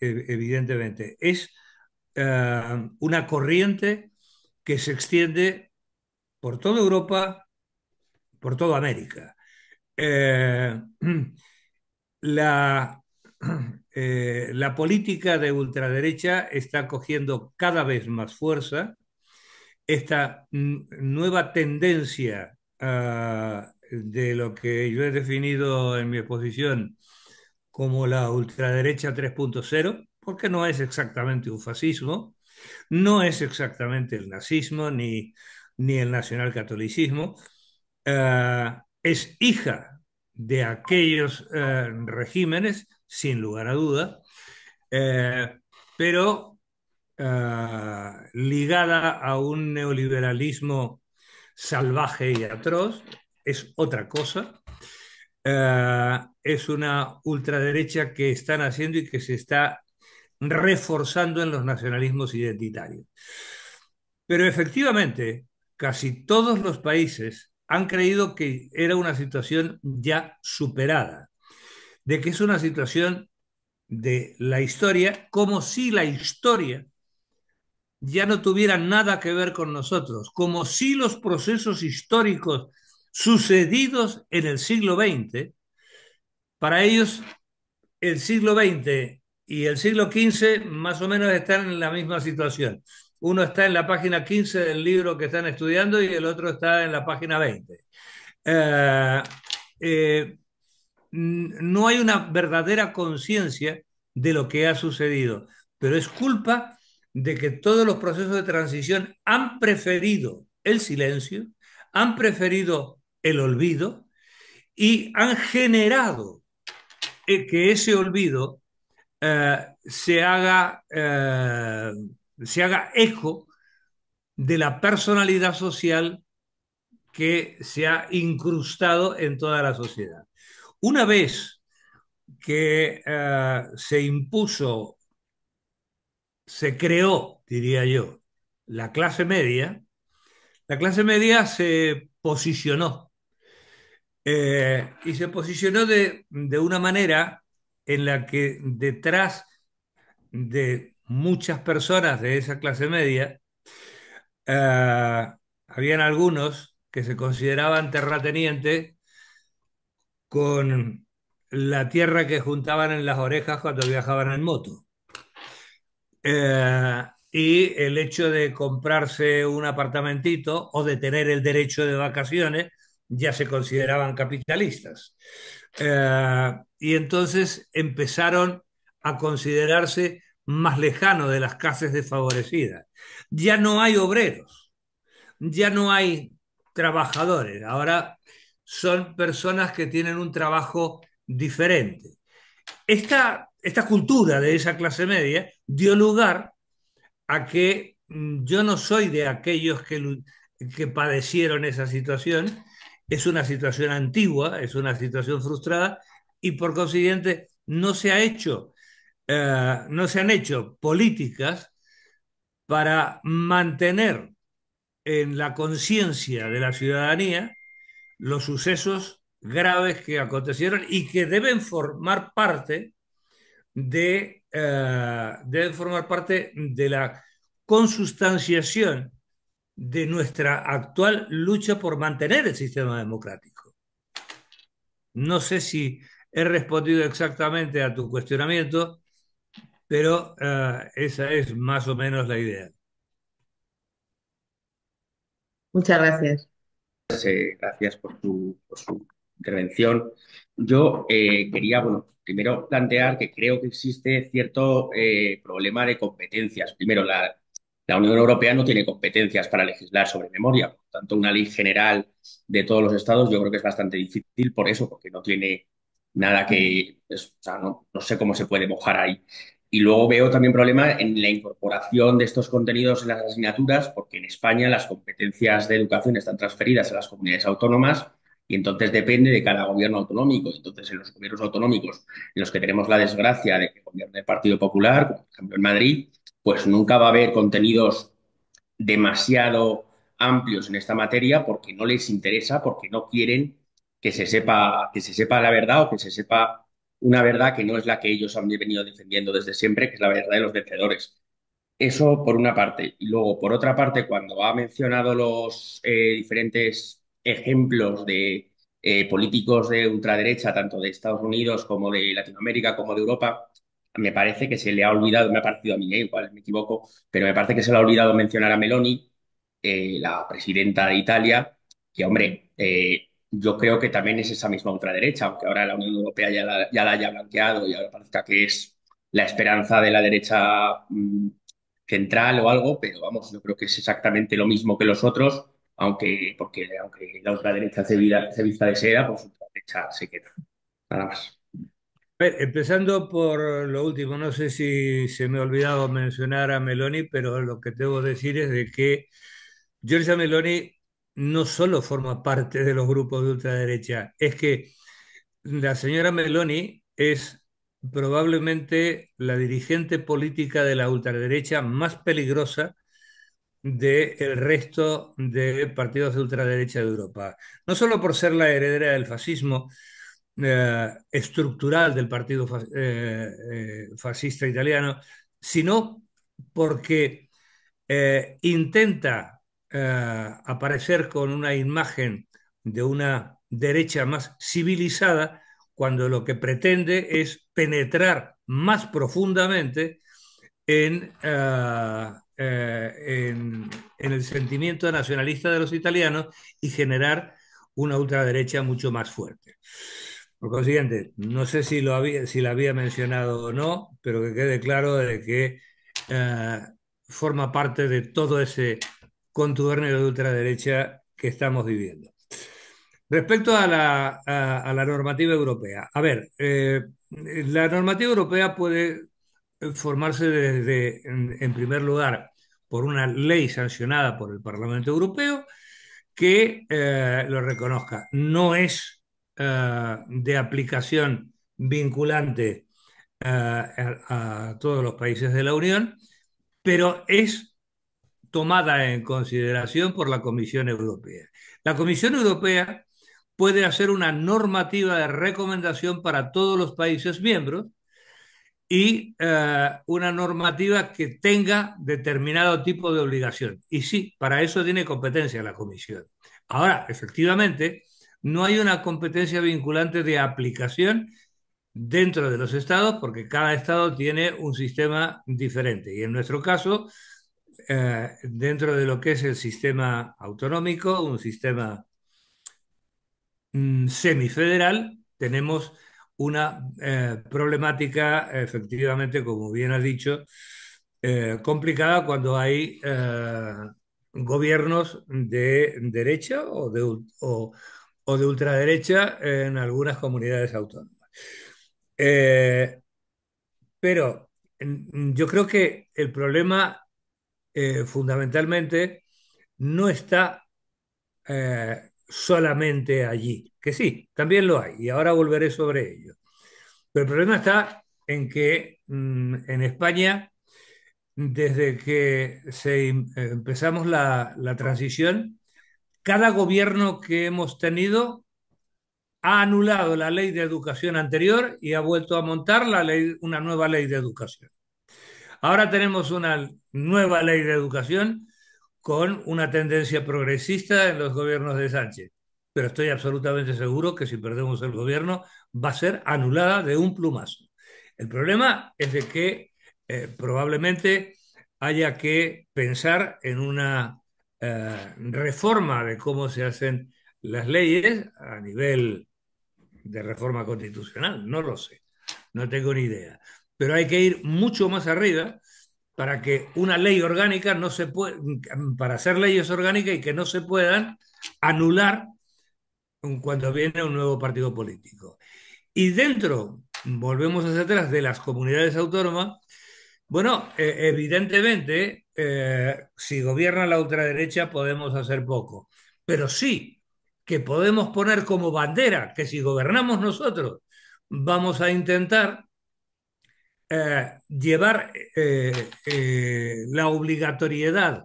Speaker 2: evidentemente, es una corriente que se extiende por toda Europa, por toda América. Eh, la, la política de ultraderecha está cogiendo cada vez más fuerza. Esta nueva tendencia de lo que yo he definido en mi exposición como la ultraderecha 3.0, porque no es exactamente un fascismo, no es exactamente el nazismo ni el nacionalcatolicismo, es hija de aquellos regímenes, sin lugar a duda, eh, pero ligada a un neoliberalismo salvaje y atroz, es otra cosa. Es una ultraderecha que están haciendo y que se está reforzando en los nacionalismos identitarios. Pero efectivamente, casi todos los países han creído que era una situación ya superada, de que es una situación de la historia, como si la historia ya no tuviera nada que ver con nosotros, como si los procesos históricos sucedidos en el siglo XX, para ellos el siglo XX y el siglo XV más o menos están en la misma situación. Uno está en la página 15 del libro que están estudiando y el otro está en la página 20. Eh, eh, no hay una verdadera conciencia de lo que ha sucedido, pero es culpa de que todos los procesos de transición han preferido el silencio, han preferido el olvido y han generado que ese olvido se haga eco de la personalidad social que se ha incrustado en toda la sociedad. Una vez que se impuso, se creó, diría yo, la la clase media se posicionó y se posicionó de una manera en la que detrás de muchas personas de esa clase media, eh, habían algunos que se consideraban terratenientes con la tierra que juntaban en las orejas cuando viajaban en moto. Y el hecho de comprarse un apartamentito o de tener el derecho de vacaciones ya se consideraban capitalistas. Y entonces empezaron a considerarse más lejanos de las clases desfavorecidas. Ya no hay obreros, ya no hay trabajadores, ahora son personas que tienen un trabajo diferente. Esta cultura de esa clase media dio lugar a que yo no soy de aquellos que padecieron esa situación, es una situación antigua, es una situación frustrada y por consiguiente no se han hecho políticas para mantener en la conciencia de la ciudadanía los sucesos graves que acontecieron y que deben formar parte de la consustanciación de nuestra actual lucha por mantener el sistema democrático. No sé si he respondido exactamente a tu cuestionamiento, pero esa es más o menos la idea.
Speaker 1: Muchas gracias.
Speaker 5: Gracias por su intervención. Yo quería, bueno, primero plantear que creo que existe cierto problema de competencias. Primero, la Unión Europea no tiene competencias para legislar sobre memoria. Por tanto, una ley general de todos los estados yo creo que es bastante difícil por eso, porque no tiene nada o sea, no sé cómo se puede mojar ahí. Y luego veo también problema en la incorporación de estos contenidos en las asignaturas, porque en España las competencias de educación están transferidas a las comunidades autónomas y entonces depende de cada gobierno autonómico. Entonces, en los gobiernos autonómicos en los que tenemos la desgracia de que gobierne el Partido Popular, como por ejemplo en Madrid, pues nunca va a haber contenidos demasiado amplios en esta materia porque no les interesa, porque no quieren que se sepa la verdad o que se sepa una verdad que no es la que ellos han venido defendiendo desde siempre, que es la verdad de los vencedores. Eso por una parte. Y luego, por otra parte, cuando ha mencionado los diferentes ejemplos de políticos de ultraderecha, tanto de Estados Unidos como de Latinoamérica, como de Europa, me parece que se le ha olvidado, me ha parecido a mí, igual me equivoco, pero me parece que se le ha olvidado mencionar a Meloni, la presidenta de Italia, que, hombre, yo creo que también es esa misma ultraderecha, aunque ahora la Unión Europea ya la haya blanqueado y ahora parezca que es la esperanza de la derecha central o algo, pero vamos, yo creo que es exactamente lo mismo que los otros, aunque la ultraderecha se vista de seda, pues ultraderecha se queda. Nada más.
Speaker 2: A ver, empezando por lo último, no sé si se me ha olvidado mencionar a Meloni, pero lo que debo decir es de que Giorgia Meloni no solo forma parte de los grupos de ultraderecha, es que la señora Meloni es probablemente la dirigente política de la ultraderecha más peligrosa del resto de partidos de ultraderecha de Europa. No solo por ser la heredera del fascismo estructural del partido fascista italiano, sino porque intenta aparecer con una imagen de una derecha más civilizada cuando lo que pretende es penetrar más profundamente en, en el sentimiento nacionalista de los italianos y generar una ultraderecha mucho más fuerte. Por consiguiente, no sé si la había mencionado o no, pero que quede claro de que eh, forma parte de todo ese contubernio de ultraderecha que estamos viviendo. Respecto a la normativa europea, a ver, la normativa europea puede formarse en primer lugar, por una ley sancionada por el Parlamento Europeo que lo reconozca. No es de aplicación vinculante a todos los países de la Unión, pero es tomada en consideración por la Comisión Europea. La Comisión Europea puede hacer una normativa de recomendación para todos los países miembros y una normativa que tenga determinado tipo de obligación. Y sí, para eso tiene competencia la Comisión. Ahora, efectivamente, no hay una competencia vinculante de aplicación dentro de los estados porque cada estado tiene un sistema diferente. Y en nuestro caso, dentro de lo que es el sistema autonómico, un sistema semifederal, tenemos una problemática, efectivamente, como bien has dicho, complicada cuando hay gobiernos de derecha o de ultraderecha en algunas comunidades autónomas. Eh, pero yo creo que el problema fundamentalmente no está solamente allí, que sí, también lo hay, y ahora volveré sobre ello. Pero el problema está en que en España, desde que empezamos la transición, cada gobierno que hemos tenido ha anulado la ley de educación anterior y ha vuelto a montar una nueva ley de educación. Ahora tenemos una nueva ley de educación con una tendencia progresista en los gobiernos de Sánchez. Pero estoy absolutamente seguro que si perdemos el gobierno va a ser anulada de un plumazo. El problema es de que probablemente haya que pensar en una reforma de cómo se hacen las leyes a nivel de reforma constitucional. No lo sé, no tengo ni idea. Pero hay que ir mucho más arriba para que una ley orgánica no se pueda, para hacer leyes orgánicas y que no se puedan anular cuando viene un nuevo partido político. Y dentro, volvemos hacia atrás, de las comunidades autónomas, bueno, evidentemente, si gobierna la ultraderecha podemos hacer poco, pero sí que podemos poner como bandera que si gobernamos nosotros vamos a intentar llevar la obligatoriedad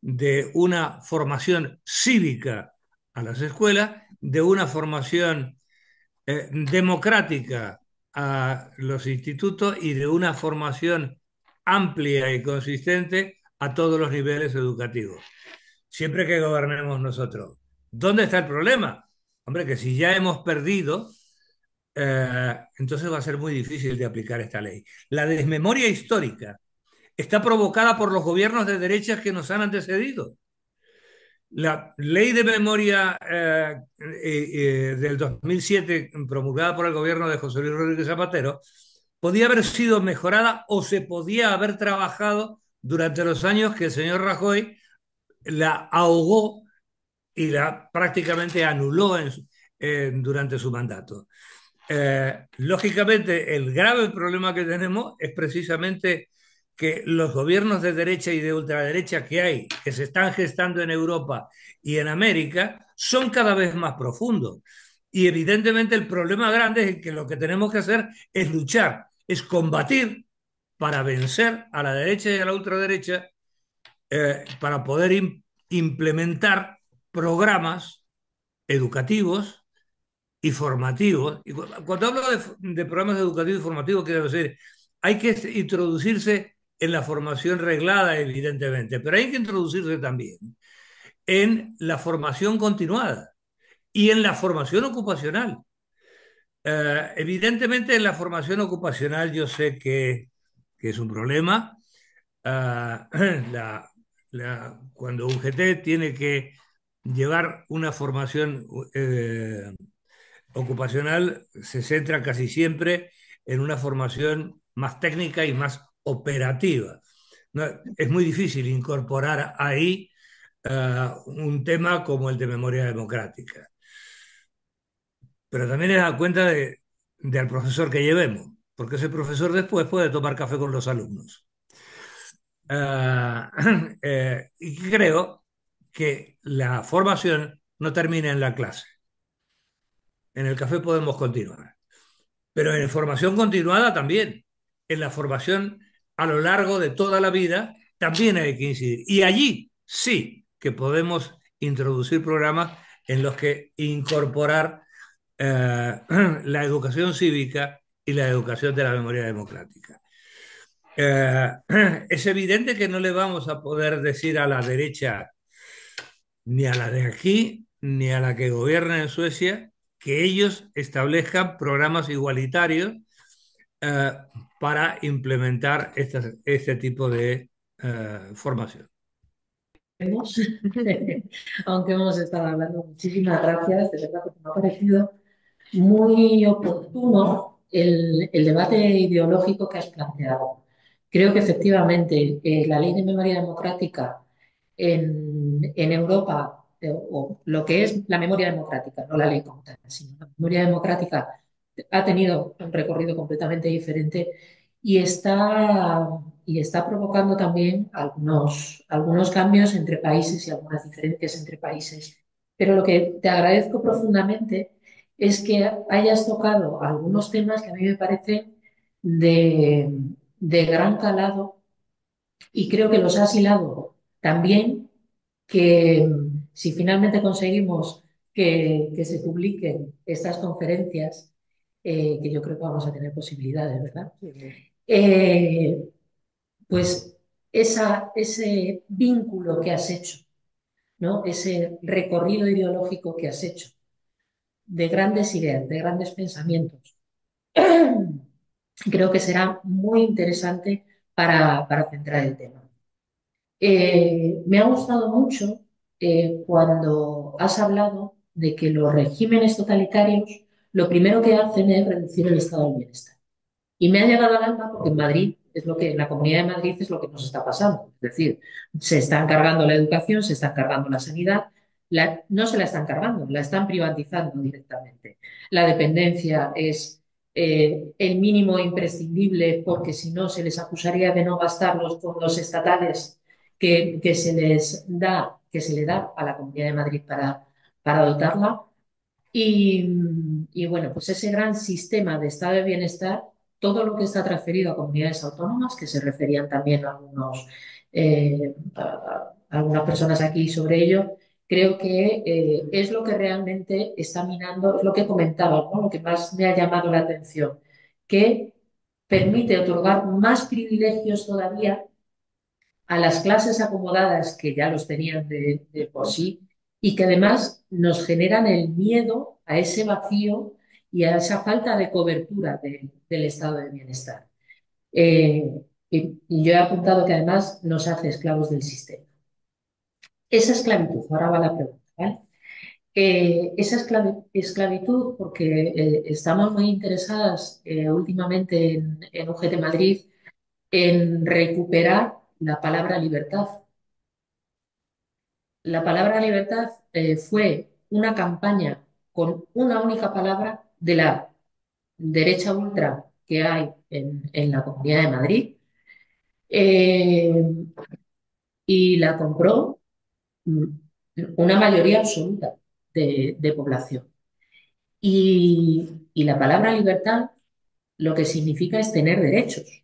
Speaker 2: de una formación cívica a las escuelas, de una formación democrática a los institutos y de una formación amplia y consistente a todos los niveles educativos, siempre que gobernemos nosotros. ¿Dónde está el problema? Hombre, que si ya hemos perdido, entonces va a ser muy difícil de aplicar esta ley. La desmemoria histórica está provocada por los gobiernos de derechas que nos han antecedido. La ley de memoria del 2007, promulgada por el gobierno de José Luis Rodríguez Zapatero, podía haber sido mejorada o se podía haber trabajado durante los años que el señor Rajoy la ahogó y la prácticamente anuló durante su mandato. Lógicamente, el grave problema que tenemos es precisamente que los gobiernos de derecha y de ultraderecha que hay, que se están gestando en Europa y en América, son cada vez más profundos. Y evidentemente el problema grande es que lo que tenemos que hacer es luchar, es combatir para vencer a la derecha y a la ultraderecha, para poder implementar programas educativos y formativos. Y cuando hablo de programas educativos y formativos, quiero decir, hay que introducirse en la formación reglada, evidentemente, pero hay que introducirse también en la formación continuada y en la formación ocupacional. Evidentemente, en la formación ocupacional yo sé que es un problema. La, cuando UGT tiene que llevar una formación ocupacional, se centra casi siempre en una formación más técnica y más operativa. No, es muy difícil incorporar ahí un tema como el de memoria democrática. Pero también es a cuenta del profesor que llevemos, porque ese profesor después puede tomar café con los alumnos. Y creo que la formación no termina en la clase. En el café podemos continuar, pero en formación continuada también. En la formación a lo largo de toda la vida también hay que incidir. Y allí sí que podemos introducir programas en los que incorporar la educación cívica y la educación de la memoria democrática. Eh, es evidente que no le vamos a poder decir a la derecha, ni a la de aquí, ni a la que gobierna en Suecia, que ellos establezcan programas igualitarios eh, para implementar este tipo de formación.
Speaker 6: Aunque hemos estado hablando, muchísimas gracias, de verdad, porque me ha parecido muy oportuno el debate ideológico que has planteado. Creo que efectivamente la ley de memoria democrática en Europa, o lo que es la memoria democrática, no la ley como tal, sino la memoria democrática, ha tenido un recorrido completamente diferente y y está provocando también algunos cambios entre países y algunas diferencias entre países. Pero lo que te agradezco profundamente es que hayas tocado algunos temas que a mí me parecen de, de gran calado y creo que los has hilado también que si finalmente conseguimos que se publiquen estas conferencias, que yo creo que vamos a tener posibilidades, ¿verdad? Eh, pues ese vínculo que has hecho, ¿no? Ese recorrido ideológico que has hecho de grandes ideas, de grandes pensamientos, creo que será muy interesante para centrar el tema. Me ha gustado mucho cuando has hablado de que los regímenes totalitarios lo primero que hacen es reducir el estado del bienestar. Y me ha llegado al alma porque en Madrid es lo que, en la Comunidad de Madrid es lo que nos está pasando. Es decir, se están cargando la educación, se están cargando la sanidad, no se la están cargando, la están privatizando directamente. La dependencia es el mínimo imprescindible porque si no se les acusaría de no gastar los fondos estatales que se les da, que se le da a la Comunidad de Madrid para dotarla. Y bueno, pues ese gran sistema de estado de bienestar, todo lo que está transferido a comunidades autónomas, que se referían también algunas personas aquí sobre ello, creo que es lo que realmente está minando, es lo que comentaba, ¿no? Lo que más me ha llamado la atención, que permite otorgar más privilegios todavía a las clases acomodadas que ya los tenían de por sí y que además nos generan el miedo a ese vacío y a esa falta de cobertura del estado de bienestar. Y yo he apuntado que además nos hace esclavos del sistema. Esa esclavitud, ahora va la pregunta, ¿vale? Esa esclavitud, porque estamos muy interesadas últimamente en UGT Madrid en recuperar la palabra libertad. La palabra libertad fue una campaña con una única palabra de la derecha ultra que hay en la Comunidad de Madrid eh, y la compró mm, una mayoría absoluta de población. Y la palabra libertad lo que significa es tener derechos.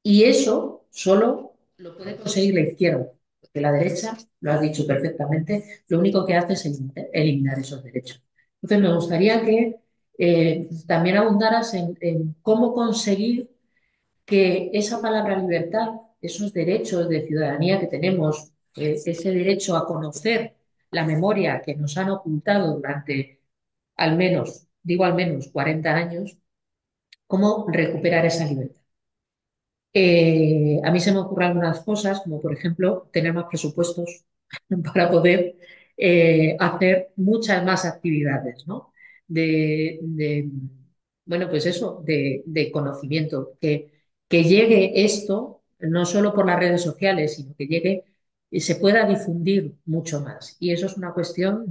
Speaker 6: Y eso solo lo puede conseguir la izquierda, porque la derecha, lo has dicho perfectamente, lo único que hace es eliminar esos derechos. Entonces, me gustaría que también abundaras en cómo conseguir que esa palabra libertad, esos derechos de ciudadanía que tenemos, ese derecho a conocer la memoria que nos han ocultado durante al menos, digo al menos 40 años, cómo recuperar esa libertad. A mí se me ocurren algunas cosas, como por ejemplo tener más presupuestos para poder hacer muchas más actividades, ¿no? De, bueno, pues eso, de conocimiento, que llegue esto no solo por las redes sociales, sino que llegue y se pueda difundir mucho más. Y eso es una cuestión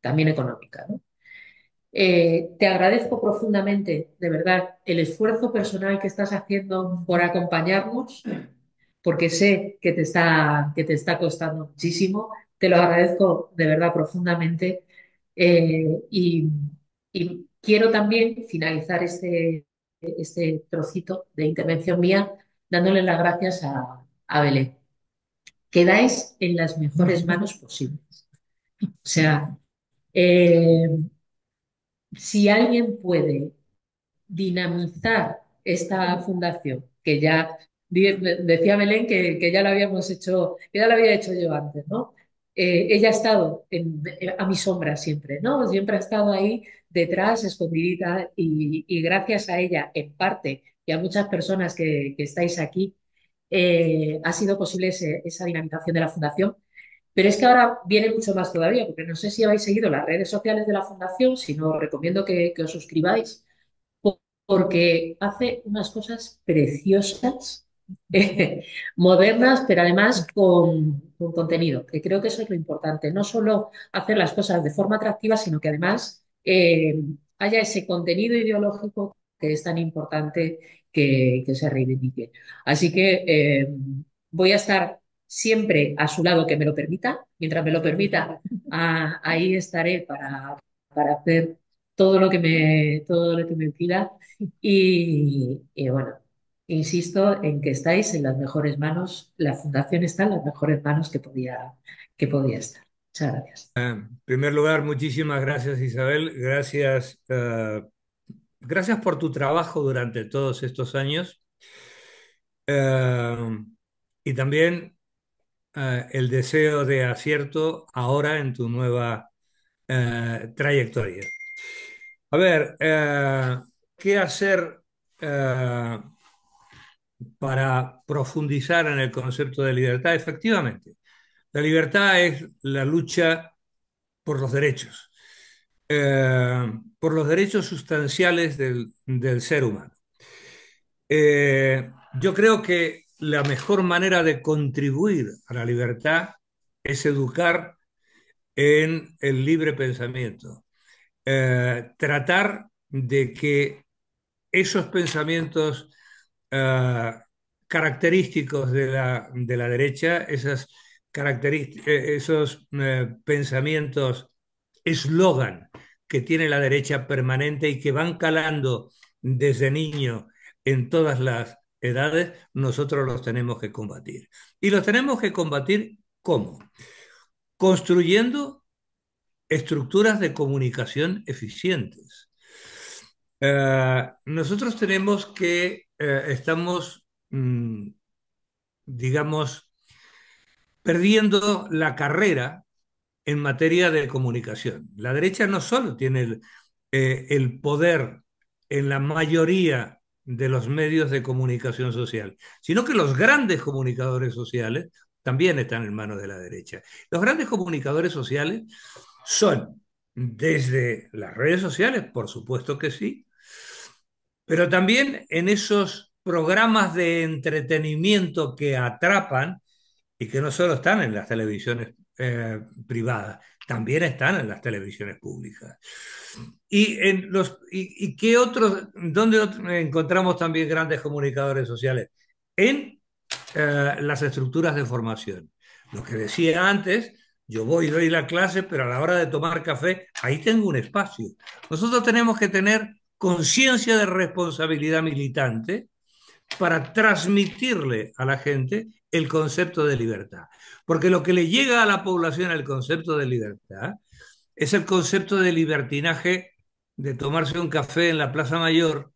Speaker 6: también económica, ¿no? Te agradezco profundamente, de verdad, el esfuerzo personal que estás haciendo por acompañarnos, porque sé que te está costando muchísimo. Te lo agradezco de verdad profundamente. Eh, y, y quiero también finalizar este trocito de intervención mía dándole las gracias a Belén. Quedáis en las mejores manos posibles. O sea, eh, si alguien puede dinamizar esta fundación, que ya decía Belén que ya lo habíamos hecho, que ya lo había hecho yo antes, ¿no? Ella ha estado a mi sombra siempre, ¿no? Siempre ha estado ahí detrás, escondidita, y gracias a ella, en parte, y a muchas personas que estáis aquí, ha sido posible esa dinamización de la fundación. Pero es que ahora viene mucho más todavía, porque no sé si habéis seguido las redes sociales de la fundación, si no, os recomiendo que os suscribáis porque hace unas cosas preciosas, modernas, pero además con contenido, que creo que eso es lo importante. No solo hacer las cosas de forma atractiva, sino que además haya ese contenido ideológico que es tan importante que se reivindique. Así que voy a estar siempre a su lado que me lo permita. Mientras me lo permita, ahí estaré para hacer todo lo que me pida y bueno, insisto en que estáis en las mejores manos, la fundación está en las mejores manos que podía estar. Muchas gracias.
Speaker 2: En primer lugar, muchísimas gracias, Isabel. Gracias, gracias por tu trabajo durante todos estos años. Eh, y también el deseo de acierto ahora en tu nueva trayectoria. A ver, ¿qué hacer para profundizar en el concepto de libertad? Efectivamente, la libertad es la lucha por los derechos, por los derechos sustanciales del ser humano. Yo creo que la mejor manera de contribuir a la libertad es educar en el libre pensamiento. Tratar de que esos pensamientos eh, característicos de la derecha, esos pensamientos eslogan que tiene la derecha permanente y que van calando desde niño en todas las edades, nosotros los tenemos que combatir. ¿Y los tenemos que combatir cómo? Construyendo estructuras de comunicación eficientes. Nosotros tenemos estamos, digamos, perdiendo la carrera en materia de comunicación. La derecha no solo tiene el poder en la mayoría de los medios de comunicación social, sino que los grandes comunicadores sociales también están en manos de la derecha. Los grandes comunicadores sociales son desde las redes sociales, por supuesto que sí, pero también en esos programas de entretenimiento que atrapan y que no solo están en las televisiones privadas, también están en las televisiones públicas. ¿Y qué otros, dónde encontramos también grandes comunicadores sociales? En las estructuras de formación. Lo que decía antes, yo voy y doy la clase, pero a la hora de tomar café, ahí tengo un espacio. Nosotros tenemos que tener conciencia de responsabilidad militante para transmitirle a la gente el concepto de libertad. Porque lo que le llega a la población el concepto de libertad es el concepto de libertinaje de tomarse un café en la Plaza Mayor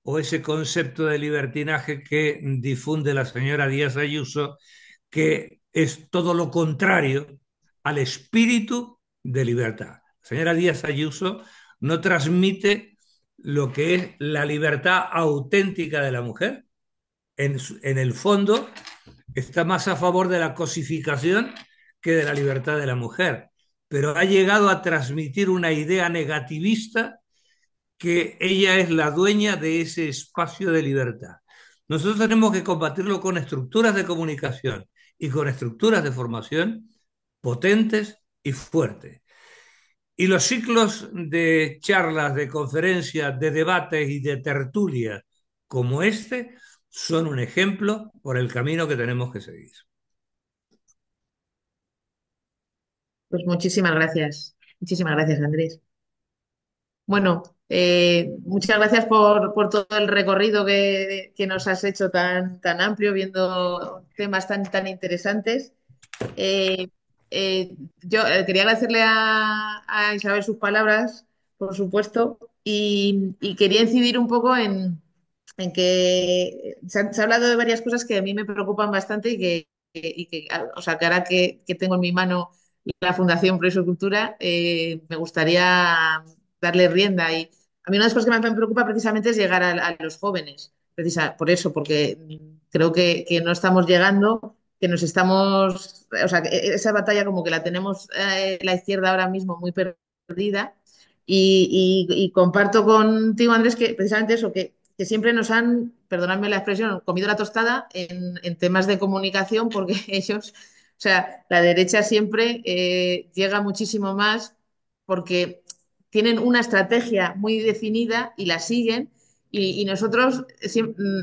Speaker 2: o ese concepto de libertinaje que difunde la señora Díaz Ayuso, que es todo lo contrario al espíritu de libertad. La señora Díaz Ayuso no transmite lo que es la libertad auténtica de la mujer. En el fondo, está más a favor de la cosificación que de la libertad de la mujer, pero ha llegado a transmitir una idea negativista que ella es la dueña de ese espacio de libertad. Nosotros tenemos que combatirlo con estructuras de comunicación y con estructuras de formación potentes y fuertes. Y los ciclos de charlas, de conferencias, de debates y de tertulias como este son un ejemplo por el camino que tenemos que seguir.
Speaker 1: Pues muchísimas gracias, Andrés. Bueno, muchas gracias por todo el recorrido que nos has hecho tan amplio, viendo temas tan interesantes. Eh, yo quería agradecerle a Isabel sus palabras, por supuesto, Y quería incidir un poco en que se ha hablado de varias cosas que a mí me preocupan bastante o sea, que ahora que tengo en mi mano la Fundación Progreso y Cultura, me gustaría darle rienda. Y a mí una de las cosas que más me preocupa precisamente es llegar a los jóvenes. Por eso, porque creo que no estamos llegando, que nos estamos, o sea, que esa batalla como que la tenemos la izquierda ahora mismo muy perdida y comparto contigo, Andrés, que precisamente eso, que siempre nos han, perdonadme la expresión, comido la tostada en temas de comunicación, porque ellos, o sea, la derecha siempre llega muchísimo más porque tienen una estrategia muy definida y la siguen. Y nosotros,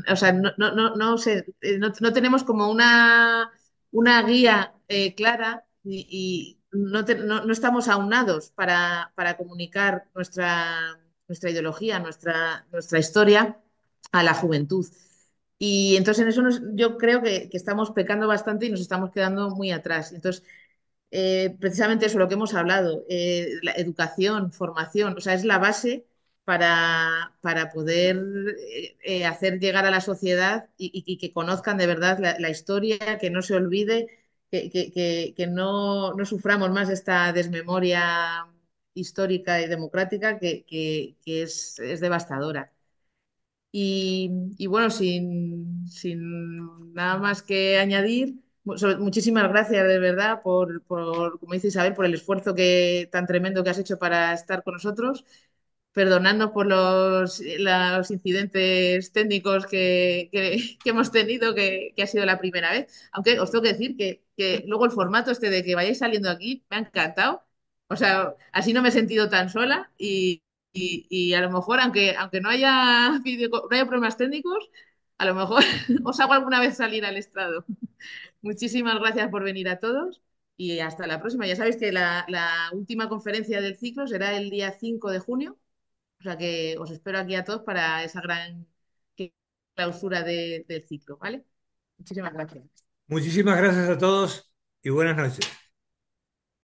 Speaker 1: o sea, no sé, no tenemos como una guía clara y no estamos aunados para comunicar nuestra ideología, nuestra historia a la juventud. Y entonces en eso yo creo que estamos pecando bastante y nos estamos quedando muy atrás. Entonces, precisamente eso, lo que hemos hablado, la educación, formación, o sea, es la base para poder hacer llegar a la sociedad y que conozcan de verdad la historia, que no se olvide, que no suframos más esta desmemoria histórica y democrática que es devastadora. Y bueno, sin nada más que añadir, muchísimas gracias de verdad como dice Isabel, por el esfuerzo tan tremendo que has hecho para estar con nosotros. Perdonadnos por los incidentes técnicos que hemos tenido, que ha sido la primera vez. Aunque os tengo que decir que luego el formato este de que vayáis saliendo aquí me ha encantado. O sea, así no me he sentido tan sola y a lo mejor, aunque no haya, no haya problemas técnicos, a lo mejor os hago alguna vez salir al estrado. Muchísimas gracias por venir a todos y hasta la próxima. Ya sabéis que la última conferencia del ciclo será el día 5 de junio, o sea que os espero aquí a todos para esa gran clausura del ciclo, ¿vale? Muchísimas gracias.
Speaker 2: Muchísimas gracias a todos y buenas noches.